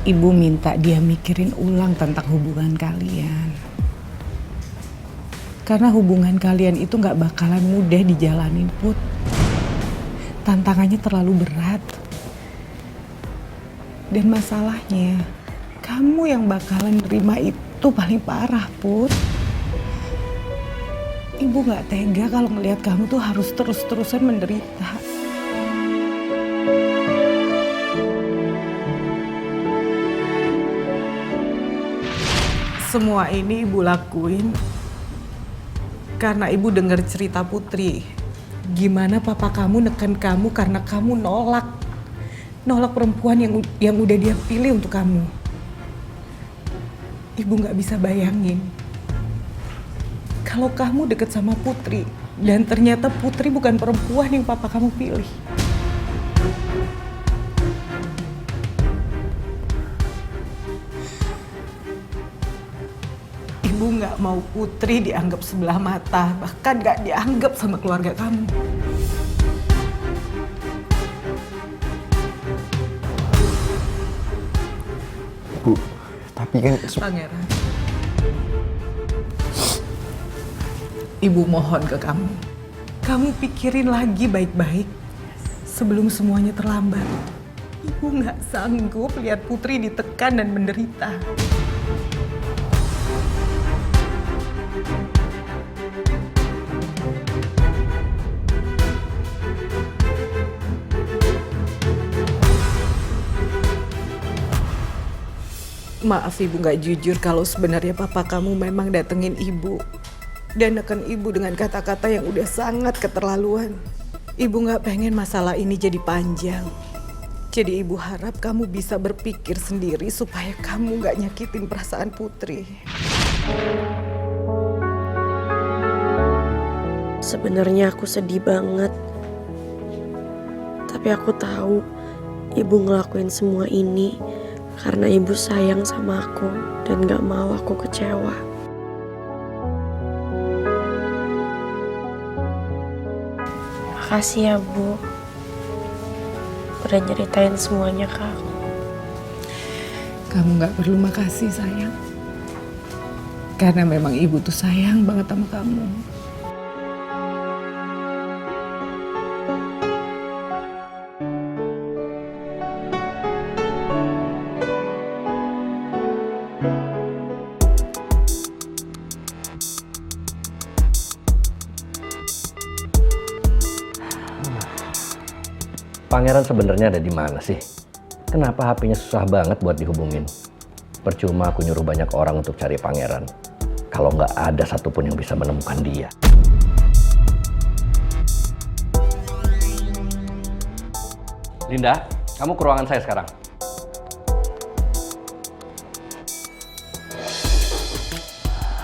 Ibu minta dia mikirin ulang tentang hubungan kalian. Karena hubungan kalian itu gak bakalan mudah dijalanin, Put. Tantangannya terlalu berat. Dan masalahnya, kamu yang bakalan nerima itu paling parah, Put. Ibu gak tega kalau ngelihat kamu tuh harus terus-terusan menderita. Semua ini ibu lakuin karena ibu dengar cerita Putri. Gimana papa kamu neken kamu karena kamu nolak perempuan yang udah dia pilih untuk kamu. Ibu gak bisa bayangin kalau kamu deket sama Putri dan ternyata Putri bukan perempuan yang papa kamu pilih. Ibu gak mau Putri dianggap sebelah mata, bahkan gak dianggap sama keluarga kamu. Bu. Tapi kan... Pangeran. Ibu mohon ke kamu. Kamu pikirin lagi baik-baik sebelum semuanya terlambat. Ibu nggak sanggup lihat Putri ditekan dan menderita. Maaf ibu nggak jujur kalau sebenarnya papa kamu memang datengin ibu dan neken ibu dengan kata-kata yang udah sangat keterlaluan. Ibu nggak pengen masalah ini jadi panjang. Jadi ibu harap kamu bisa berpikir sendiri supaya kamu nggak nyakitin perasaan Putri. Sebenarnya aku sedih banget. Tapi aku tahu ibu ngelakuin semua ini karena ibu sayang sama aku dan gak mau aku kecewa. Makasih ya Bu, udah nyeritain semuanya ke aku. Kamu nggak perlu makasih sayang. Karena memang ibu tuh sayang banget sama kamu. Pangeran sebenarnya ada di mana sih? Kenapa HP-nya susah banget buat dihubungin? Percuma aku nyuruh banyak orang untuk cari Pangeran. Kalau nggak ada satupun yang bisa menemukan dia. Linda, kamu ke ruangan saya sekarang.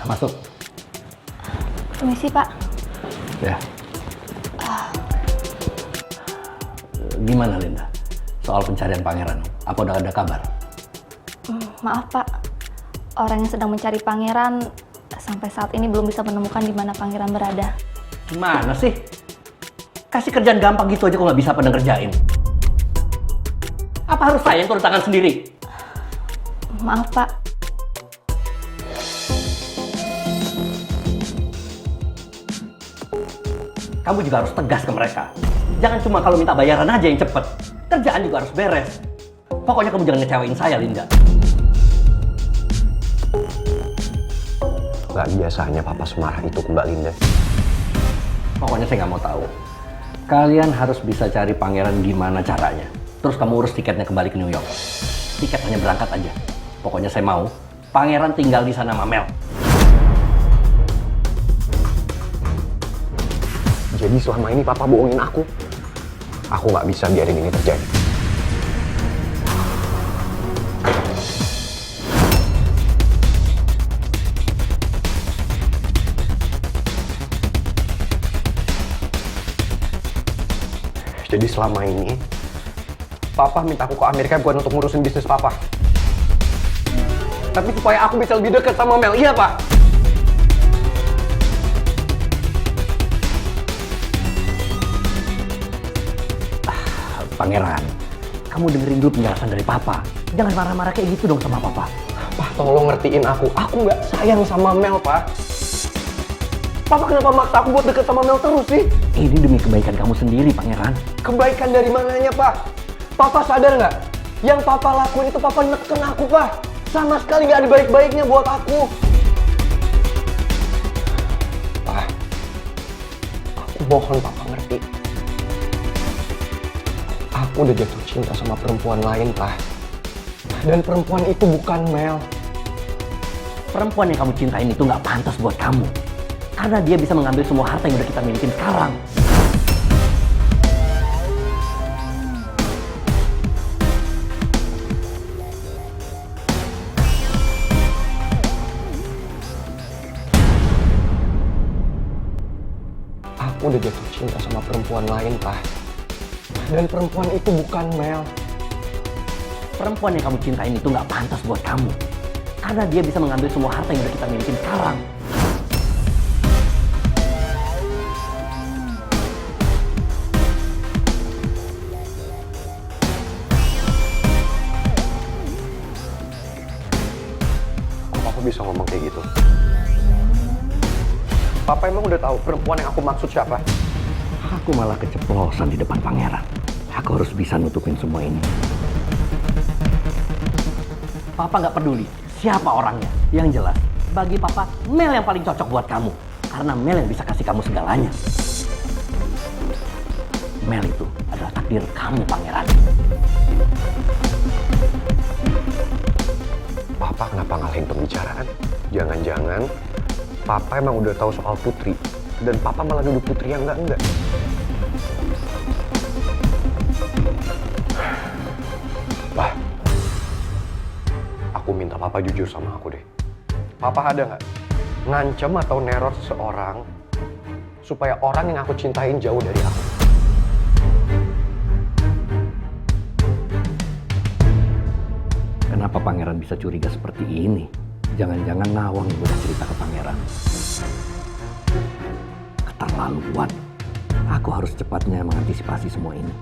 Masuk. Permisi Pak. Ya. Gimana Linda? Soal pencarian Pangeran, apa udah ada kabar? Maaf Pak, orang yang sedang mencari Pangeran sampai saat ini belum bisa menemukan di mana Pangeran berada. Gimana sih? Kasih kerjaan gampang gitu aja kok nggak bisa pada ngerjain. Apa harus saya yang turun tangan sendiri? Maaf Pak. Kamu juga harus tegas ke mereka. Jangan cuma kalau minta bayaran aja yang cepet. Kerjaan juga harus beres. Pokoknya kamu jangan ngecewain saya, Linda. Gak biasanya papa semarah itu ke Mbak Linda. Pokoknya saya nggak mau tahu. Kalian harus bisa cari Pangeran gimana caranya. Terus kamu urus tiketnya kembali ke New York. Tiket hanya berangkat aja. Pokoknya saya mau Pangeran tinggal di sana sama Mel. Jadi selama ini papa bohongin aku. Aku nggak bisa biarin ini terjadi. Jadi selama ini, papa minta aku ke Amerika bukan untuk ngurusin bisnis papa. Tapi supaya aku bisa lebih dekat sama Mel, iya Pak? Pangeran, kamu dengerin dulu penjelasan dari Papa. Jangan marah-marah kayak gitu dong sama Papa. Pak, tolong ngertiin aku. Aku nggak sayang sama Mel, Pak. Papa kenapa maksa aku buat deket sama Mel terus sih? Ini demi kebaikan kamu sendiri, Pangeran. Kebaikan dari mananya, Pak? Papa sadar nggak? Yang Papa lakuin itu Papa neken aku, Pak. Sama sekali nggak ada baik-baiknya buat aku. Pak, aku mohon Papa ngerti. Aku udah jatuh cinta sama perempuan lain, Pak. Dan perempuan itu bukan Mel. Perempuan yang kamu cintain itu nggak pantas buat kamu. Karena dia bisa mengambil semua harta yang udah kita milikin sekarang. Aku udah jatuh cinta sama perempuan lain, Pak. Dan perempuan itu bukan Mel. Perempuan yang kamu cintain itu nggak pantas buat kamu. Karena dia bisa mengambil semua harta yang udah kita milikin sekarang. Papa emang udah tahu perempuan yang aku maksud siapa? Aku malah keceplosan di depan pangeran. Aku harus bisa nutupin semua ini. Papa nggak peduli siapa orangnya. Yang jelas, bagi Papa, Mel yang paling cocok buat kamu. Karena Mel yang bisa kasih kamu segalanya. Mel itu adalah takdir kamu, pangeran. Papa kenapa ngalahin pembicaraan? Jangan-jangan Papa emang udah tahu soal Putri dan Papa malah nuduh Putri yang enggak. Bah, aku minta Papa jujur sama aku deh. Papa ada nggak ngancem atau neror seseorang supaya orang yang aku cintain jauh dari aku? Kenapa pangeran bisa curiga seperti ini? Jangan-jangan Nawang yang udah cerita ke pangeran. Keterlaluan. Aku harus cepatnya mengantisipasi semua ini.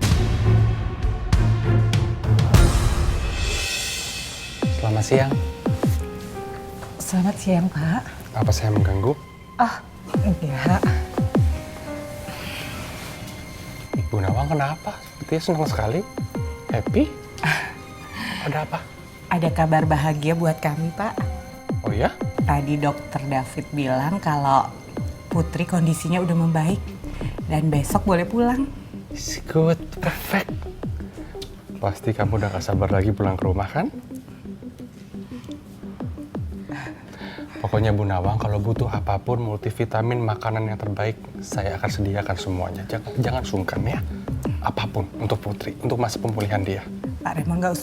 Selamat siang. Selamat siang, Pak. Apa saya mengganggu? Oh, enggak. Ibu Nawang kenapa? Sepertinya senang sekali. Happy? Ada apa? Ada kabar bahagia buat kami, Pak. Oh ya? Tadi dokter David bilang kalau Putri kondisinya udah membaik dan besok boleh pulang. It's good, perfect. Pasti kamu udah gak sabar lagi pulang ke rumah kan? Pokoknya Bu Nawang, kalau butuh apapun multivitamin, makanan yang terbaik, saya akan sediakan semuanya. Jangan sungkan ya. Apapun untuk Putri, untuk masa pemulihan dia. Pak Raymond nggak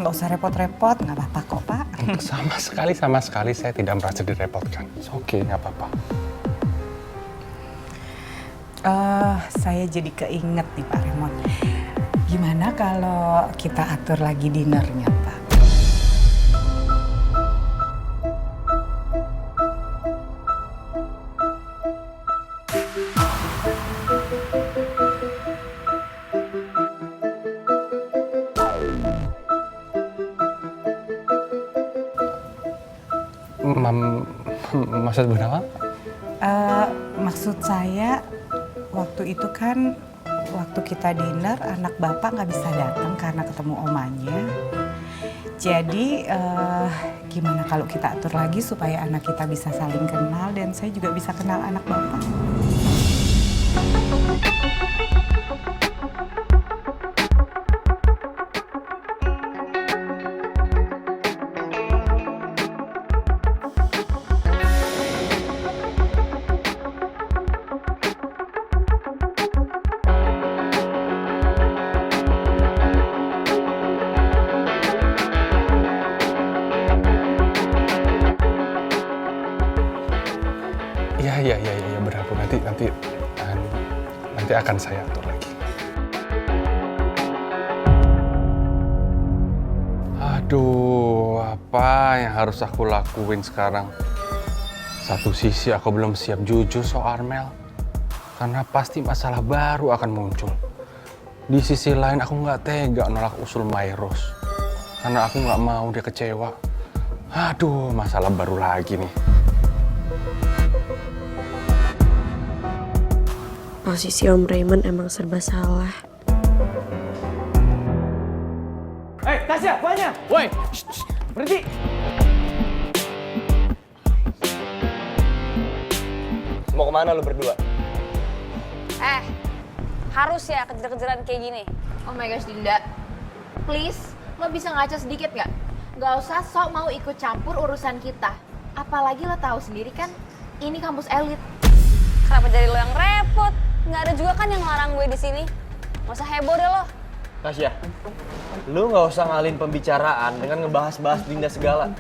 usah repot-repot, nggak apa-apa kok, Pak. Sama sekali saya tidak merasa direpotkan. Oke, nggak apa-apa. Saya jadi keinget nih Pak Raymond. Gimana kalau kita atur lagi dinernya, Pak? Maksud Bu Nawang? Maksud saya waktu itu kan waktu kita dinner anak bapak nggak bisa datang karena ketemu omanya. Jadi gimana kalau kita atur lagi supaya anak kita bisa saling kenal dan saya juga bisa kenal anak bapak. Iya benar Bu. Nanti akan saya atur lagi. Aduh, apa yang harus aku lakuin sekarang? Satu sisi aku belum siap jujur soal Mel, karena pasti masalah baru akan muncul. Di sisi lain aku nggak tega nolak usul Mairos, karena aku nggak mau dia kecewa. Aduh, masalah baru lagi nih. Posisi Om Raymond emang serba salah. Tasya, buahnya! Woi, berhenti! Mau kemana lu berdua? Harus ya kejar-kejaran kayak gini. Oh my gosh, Dinda. Please, lo bisa ngaca sedikit nggak? Nggak usah sok mau ikut campur urusan kita. Apalagi lo tahu sendiri kan, ini kampus elit. Kenapa jadi lo yang repot? Nggak ada juga kan yang ngelarang gue di sini. Nggak usah heboh deh lo. Tasya, lu nggak usah ngalihin pembicaraan dengan ngebahas-bahas Dinda segala.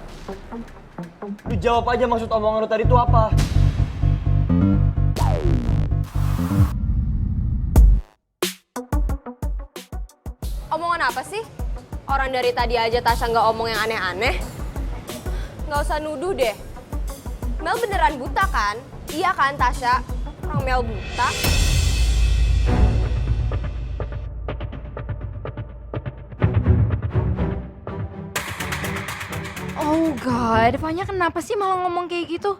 Lu jawab aja maksud omongan lu tadi itu apa? Omongan apa sih? Orang dari tadi aja Tasya nggak omong yang aneh-aneh. Nggak usah nuduh deh. Mel beneran buta kan? Iya kan Tasya? Orang Mel buta. Oh God, Fanya kenapa sih malah ngomong kayak gitu?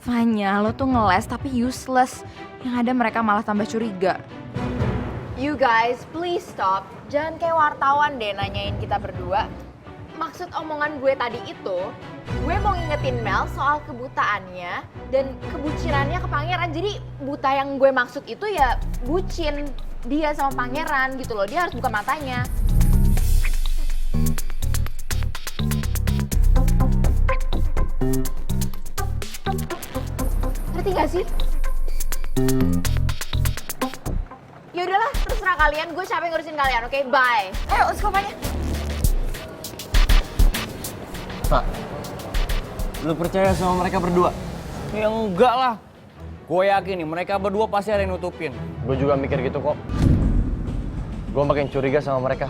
Fanya, lo tuh ngeles tapi useless. Yang ada mereka malah tambah curiga. You guys, please stop. Jangan kayak wartawan deh nanyain kita berdua. Maksud omongan gue tadi itu, gue mau ngingetin Mel soal kebutaannya dan kebucinannya ke pangeran. Jadi buta yang gue maksud itu ya bucin dia sama pangeran gitu loh. Dia harus buka matanya. Ngerti gak sih? Ya udahlah, terserah kalian. Gue capek ngurusin kalian, oke? Bye. Ayo, skopanya. Pak, lu percaya sama mereka berdua? Ya enggak lah. Gue yakin nih mereka berdua pasti ada yang nutupin. Gue juga mikir gitu kok. Gue makin curiga sama mereka.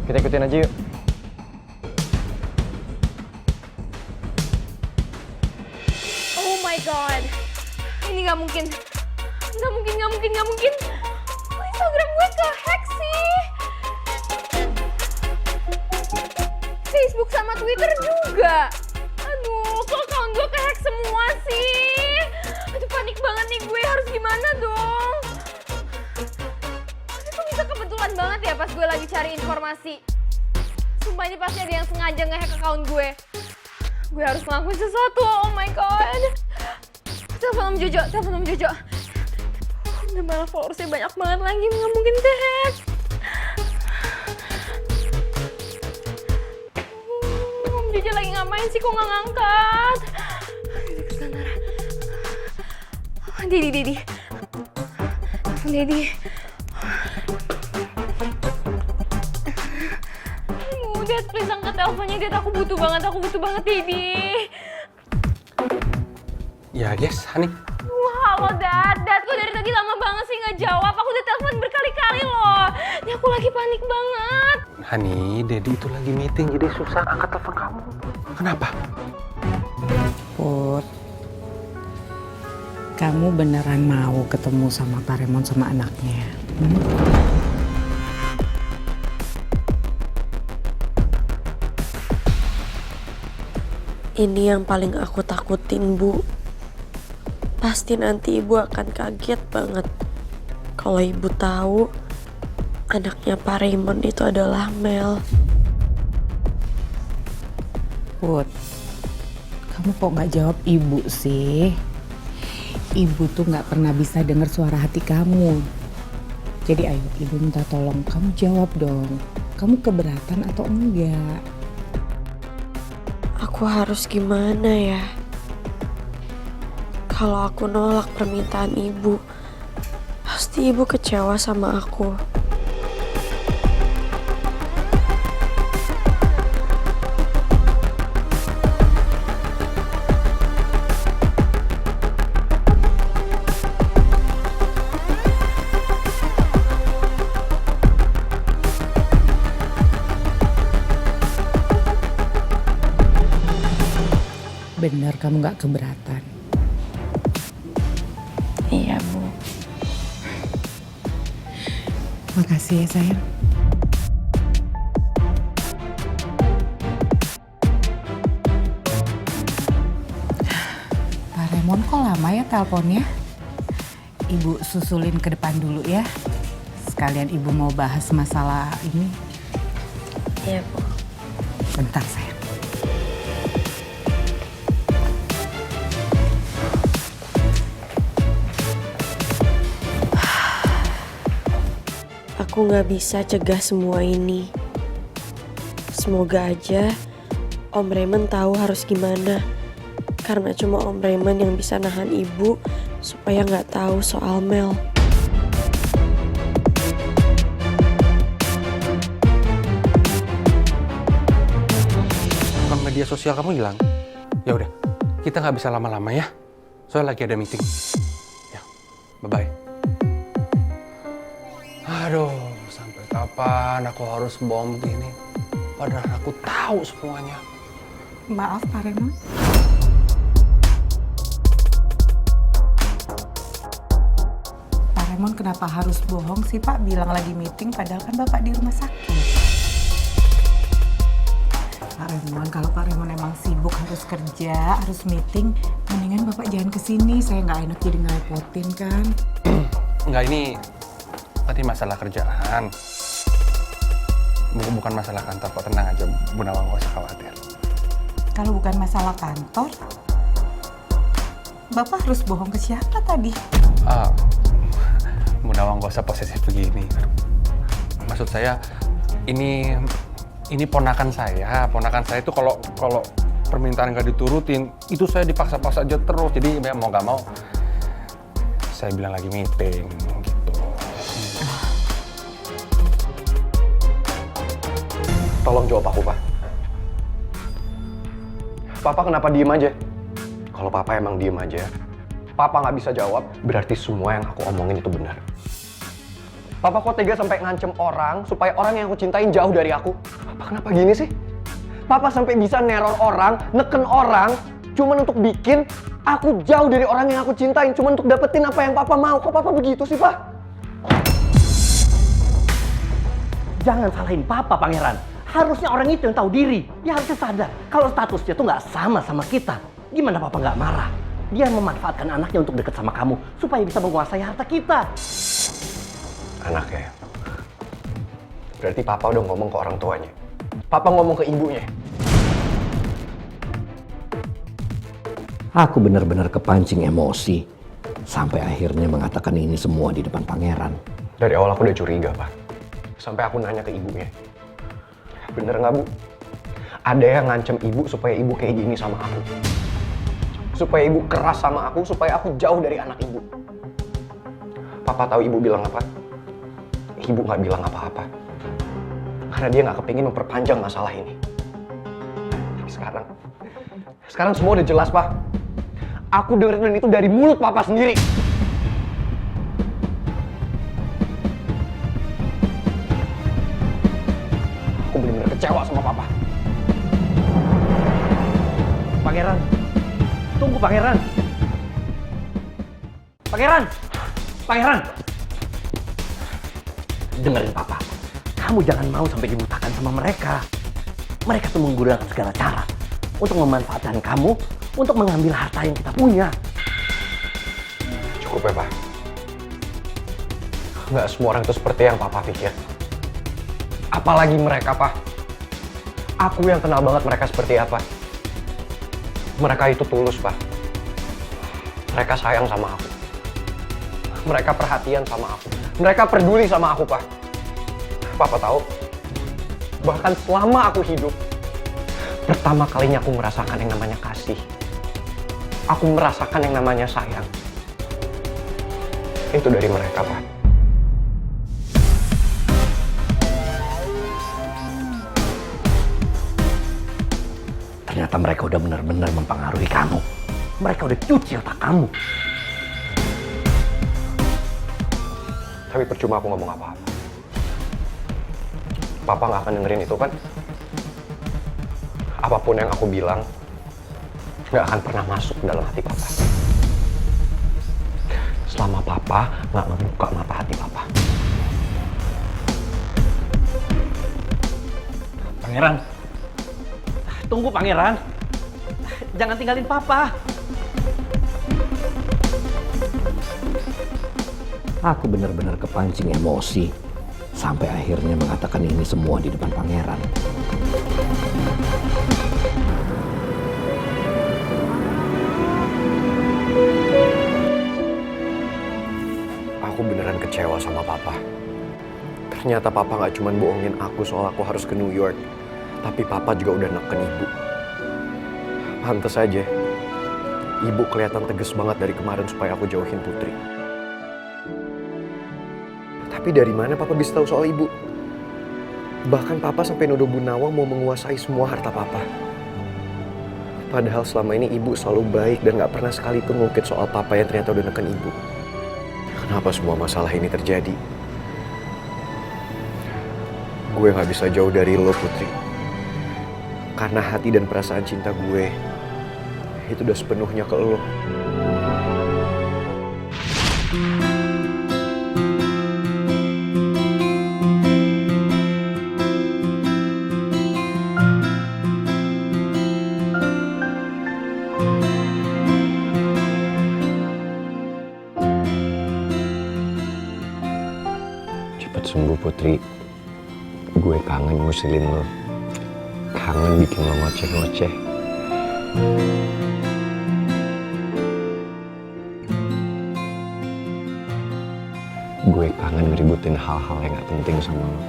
Kita ikutin aja yuk. Oh my god. Ini nggak mungkin. Nggak mungkin. Kok Instagram gue ke-hack sih? Facebook sama Twitter juga. Aduh, kok account gue ke-hack semua sih? Aduh, panik banget nih gue. Harus gimana dong? Tapi kok bisa kebetulan banget ya pas gue lagi cari informasi. Sumpah ini pasti ada yang sengaja nge-hack account gue. Gue harus ngelakuin sesuatu. Oh my god. Telepon Om Jojo. Udah malah followersnya banyak banget lagi. Nggak mungkin ke-hack. Om Jojo lagi ngapain sih? Kok nggak ngangkat? Dedi. Dad, please angkat teleponnya. Dad, aku butuh banget Dedi. Ya, yes, honey. Halo, Dad, kok dari tadi lama banget sih nggak jawab? Aku udah telepon berkali-kali loh. Ini aku lagi panik banget. Honey, Daddy itu lagi meeting, jadi susah angkat telepon kamu. Kenapa? Put, kamu beneran mau ketemu sama Pak Raymond sama anaknya? Ini yang paling aku takutin, Bu. Pasti nanti ibu akan kaget banget kalau ibu tahu anaknya Pak Raymond itu adalah Mel. Put, kamu kok nggak jawab ibu sih? Ibu tuh nggak pernah bisa dengar suara hati kamu. Jadi ayo ibu minta tolong kamu jawab dong. Kamu keberatan atau enggak? Aku harus gimana ya? Kalau aku nolak permintaan ibu, pasti ibu kecewa sama aku. Bener kamu nggak keberatan? Iya, Bu. Makasih ya sayang. Pak Raymond kok lama ya teleponnya? Ibu susulin ke depan dulu ya. Sekalian ibu mau bahas masalah ini. Iya, Bu. Bentar sayang. Aku gak bisa cegah semua ini. Semoga aja Om Raymond tahu harus gimana. Karena cuma Om Raymond yang bisa nahan ibu supaya gak tahu soal Mel. Akun media sosial kamu hilang. Ya udah, kita nggak bisa lama-lama ya. Soalnya lagi ada meeting. Ya, bye-bye. Aduh, sampai kapan aku harus bohong begini? Padahal aku tahu semuanya. Maaf Pak Raymond. Pak Raymond kenapa harus bohong sih Pak? Bilang lagi meeting padahal kan Bapak di rumah sakit. Pak Raymond, kalau Pak Raymond emang sibuk harus kerja, harus meeting, mendingan Bapak jangan kesini. Saya nggak enak jadi ngerepotin kan. Enggak, ini tadi masalah kerjaan. Bukan masalah kantor kok, tenang aja Bu Nawang, nggak usah khawatir. Kalau bukan masalah kantor, Bapak harus bohong ke siapa tadi? Bu Nawang nggak usah posesif begini. Maksud saya, ini ponakan saya. Ponakan saya itu kalau permintaan nggak diturutin, itu saya dipaksa-paksa aja terus. Jadi ya mau nggak mau, saya bilang lagi meeting gitu. Tolong jawab aku, Pak. Papa kenapa diem aja? Kalau Papa emang diem aja, Papa nggak bisa jawab, berarti semua yang aku omongin itu benar. Papa kok tega sampai ngancem orang supaya orang yang aku cintain jauh dari aku? Papa kenapa gini sih? Papa sampai bisa neror orang, neken orang, cuman untuk bikin aku jauh dari orang yang aku cintain, cuman untuk dapetin apa yang Papa mau. Kok Papa begitu sih, Pak? Jangan salahin Papa, Pangeran. Harusnya orang itu yang tahu diri. Dia harusnya sadar kalau statusnya tuh nggak sama kita. Gimana Papa nggak marah? Dia memanfaatkan anaknya untuk deket sama kamu supaya bisa menguasai harta kita. Anaknya. Berarti Papa udah ngomong ke orang tuanya. Papa ngomong ke ibunya. Aku benar-benar kepancing emosi sampai akhirnya mengatakan ini semua di depan Pangeran. Dari awal aku udah curiga, Pak. Sampai aku nanya ke ibunya. Bener nggak, Bu? Ada yang ngancem ibu supaya ibu kayak gini sama aku. Supaya ibu keras sama aku, supaya aku jauh dari anak ibu. Papa tahu ibu bilang apa? Ibu nggak bilang apa-apa. Karena dia nggak kepingin memperpanjang masalah ini. Tapi sekarang semua udah jelas, Pak. Aku dengerin itu dari mulut Papa sendiri. Aku benar-benar kecewa sama Papa. Pangeran, tunggu Pangeran. Pangeran. Dengerin Papa. Kamu jangan mau sampai dibutakan sama mereka. Mereka tuh menggunakan segala cara untuk memanfaatkan kamu untuk mengambil harta yang kita punya. Cukup ya, Pak. Nggak semua orang itu seperti yang Papa pikir. Apalagi mereka, Pak. Aku yang kenal banget mereka seperti apa. Mereka itu tulus, Pak. Mereka sayang sama aku. Mereka perhatian sama aku. Mereka peduli sama aku, Pak. Papa tahu, bahkan selama aku hidup, pertama kalinya aku merasakan yang namanya kasih. Aku merasakan yang namanya sayang. Itu dari mereka, Pak. Ternyata mereka udah benar-benar mempengaruhi kamu. Mereka udah cuci otak kamu. Tapi percuma aku ngomong apa-apa. Papa nggak akan dengerin itu kan? Apapun yang aku bilang, nggak akan pernah masuk ke dalam hati Papa. Selama Papa nggak ngebuka mata hati Papa. Pangeran. Tunggu Pangeran. Jangan tinggalin Papa. Aku benar-benar kepancing emosi sampai akhirnya mengatakan ini semua di depan Pangeran. Aku beneran kecewa sama Papa. Ternyata Papa nggak cuma bohongin aku soal aku harus ke New York, tapi Papa juga udah neken Ibu. Pantes aja, Ibu kelihatan tegas banget dari kemarin supaya aku jauhin Putri. Tapi dari mana Papa bisa tahu soal Ibu? Bahkan Papa sampai nuduh Bu Nawang mau menguasai semua harta Papa. Padahal selama ini Ibu selalu baik dan gak pernah sekalipun ngungkit soal Papa yang ternyata udah neken Ibu. Kenapa semua masalah ini terjadi? Gue gak bisa jauh dari lo, Putri. Karena hati dan perasaan cinta gue itu udah sepenuhnya ke lo. cepet sembuh Putri. Gue kangen ngusilin lo. Kangen bikin lo ngoceh-ngoceh. Gue kangen ngeributin hal-hal yang gak penting sama lo.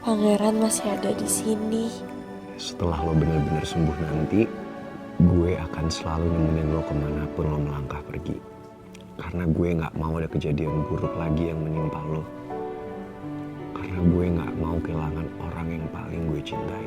Pangeran masih ada di sini. Setelah lo bener-bener sembuh nanti, gue akan selalu nemenin lo kemanapun lo melangkah pergi. Karena gue gak mau ada kejadian buruk lagi yang menimpa lo. Karena gue gak mau kehilangan orang yang paling gue cintai.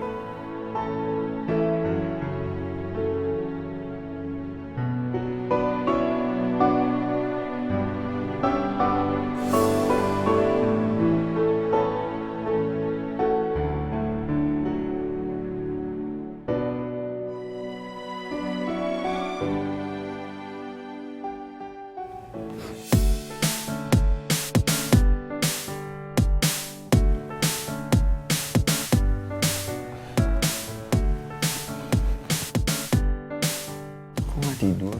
Tidur.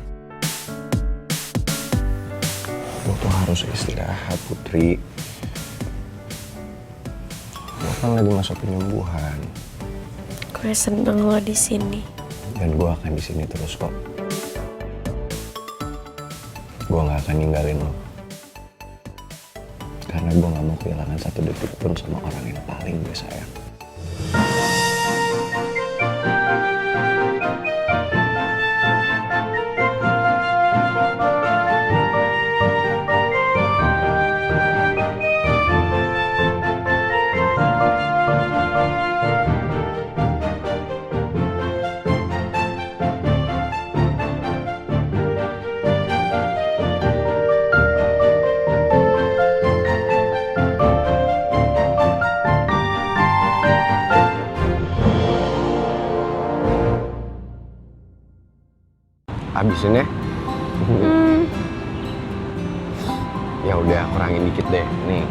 Lo tuh harus istirahat, Putri. Lo kan lagi masa penyembuhan. Gue seneng lo di sini. Dan gue akan di sini terus kok. Gue gak akan ninggalin lo. Karena gue gak mau kehilangan satu detik pun sama orang yang paling gue sayang. Habisin ya? Ya udah, kurangin dikit deh. Nih.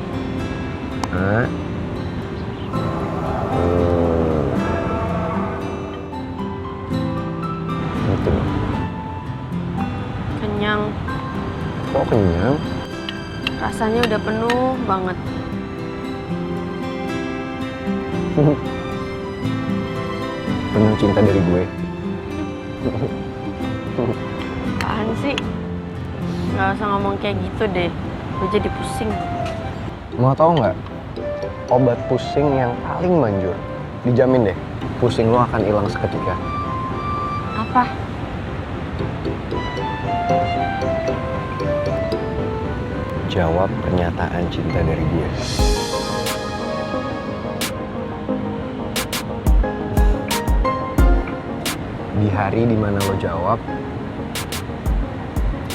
Gitu. Kenyang. Kok kenyang? Rasanya udah penuh banget. Penuh cinta dari gue. Apaan sih? Gak usah ngomong kayak gitu deh. Gue jadi pusing. Mau tau nggak? Obat pusing yang paling manjur. Dijamin deh, pusing lo akan hilang seketika. Apa? Jawab pernyataan cinta dari gue. Di hari dimana lo jawab,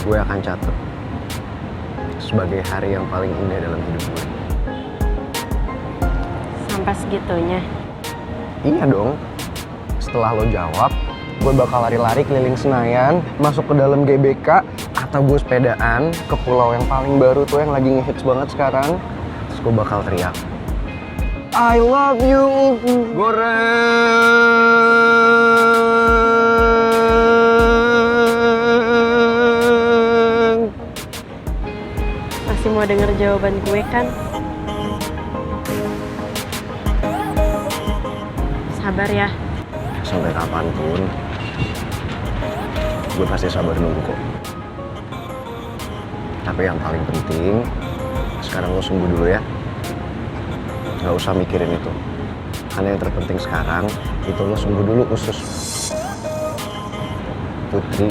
gue akan catat sebagai hari yang paling indah dalam hidup gue. Sampai segitunya? Iya dong. Setelah lo jawab, gue bakal lari-lari keliling Senayan, masuk ke dalam GBK, atau gue sepedaan ke pulau yang paling baru tuh yang lagi ngehits banget sekarang. Terus gue bakal teriak, I love you, goreng. Masih mau denger jawaban gue kan? Sabar ya. Sampai kapanpun, gue pasti sabar nunggu kok. Tapi yang paling penting, sekarang lo sembuh dulu ya. Gak usah mikirin itu. Karena yang terpenting sekarang, itu lo sembuh dulu usus. Putri.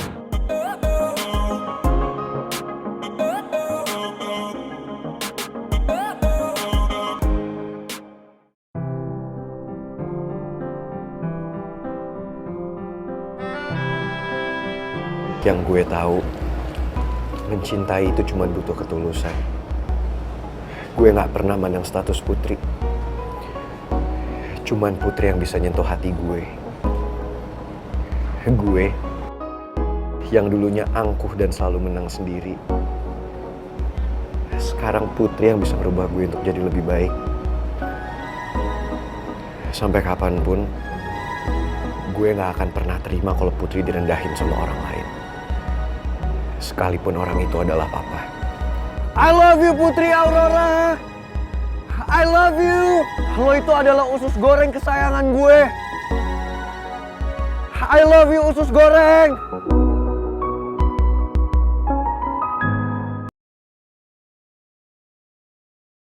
Yang gue tahu, Mencintai itu cuma butuh ketulusan. Gue gak pernah mandang status Putri. Cuman Putri yang bisa nyentuh hati gue. Gue yang dulunya angkuh dan selalu menang sendiri. Sekarang Putri yang bisa merubah gue untuk jadi lebih baik. Sampai kapanpun, gue gak akan pernah terima kalau Putri direndahin sama orang lain. Sekalipun orang itu adalah papa. I love you Putri Aurora. I love you. Lo itu adalah usus goreng kesayangan gue. I love you usus goreng.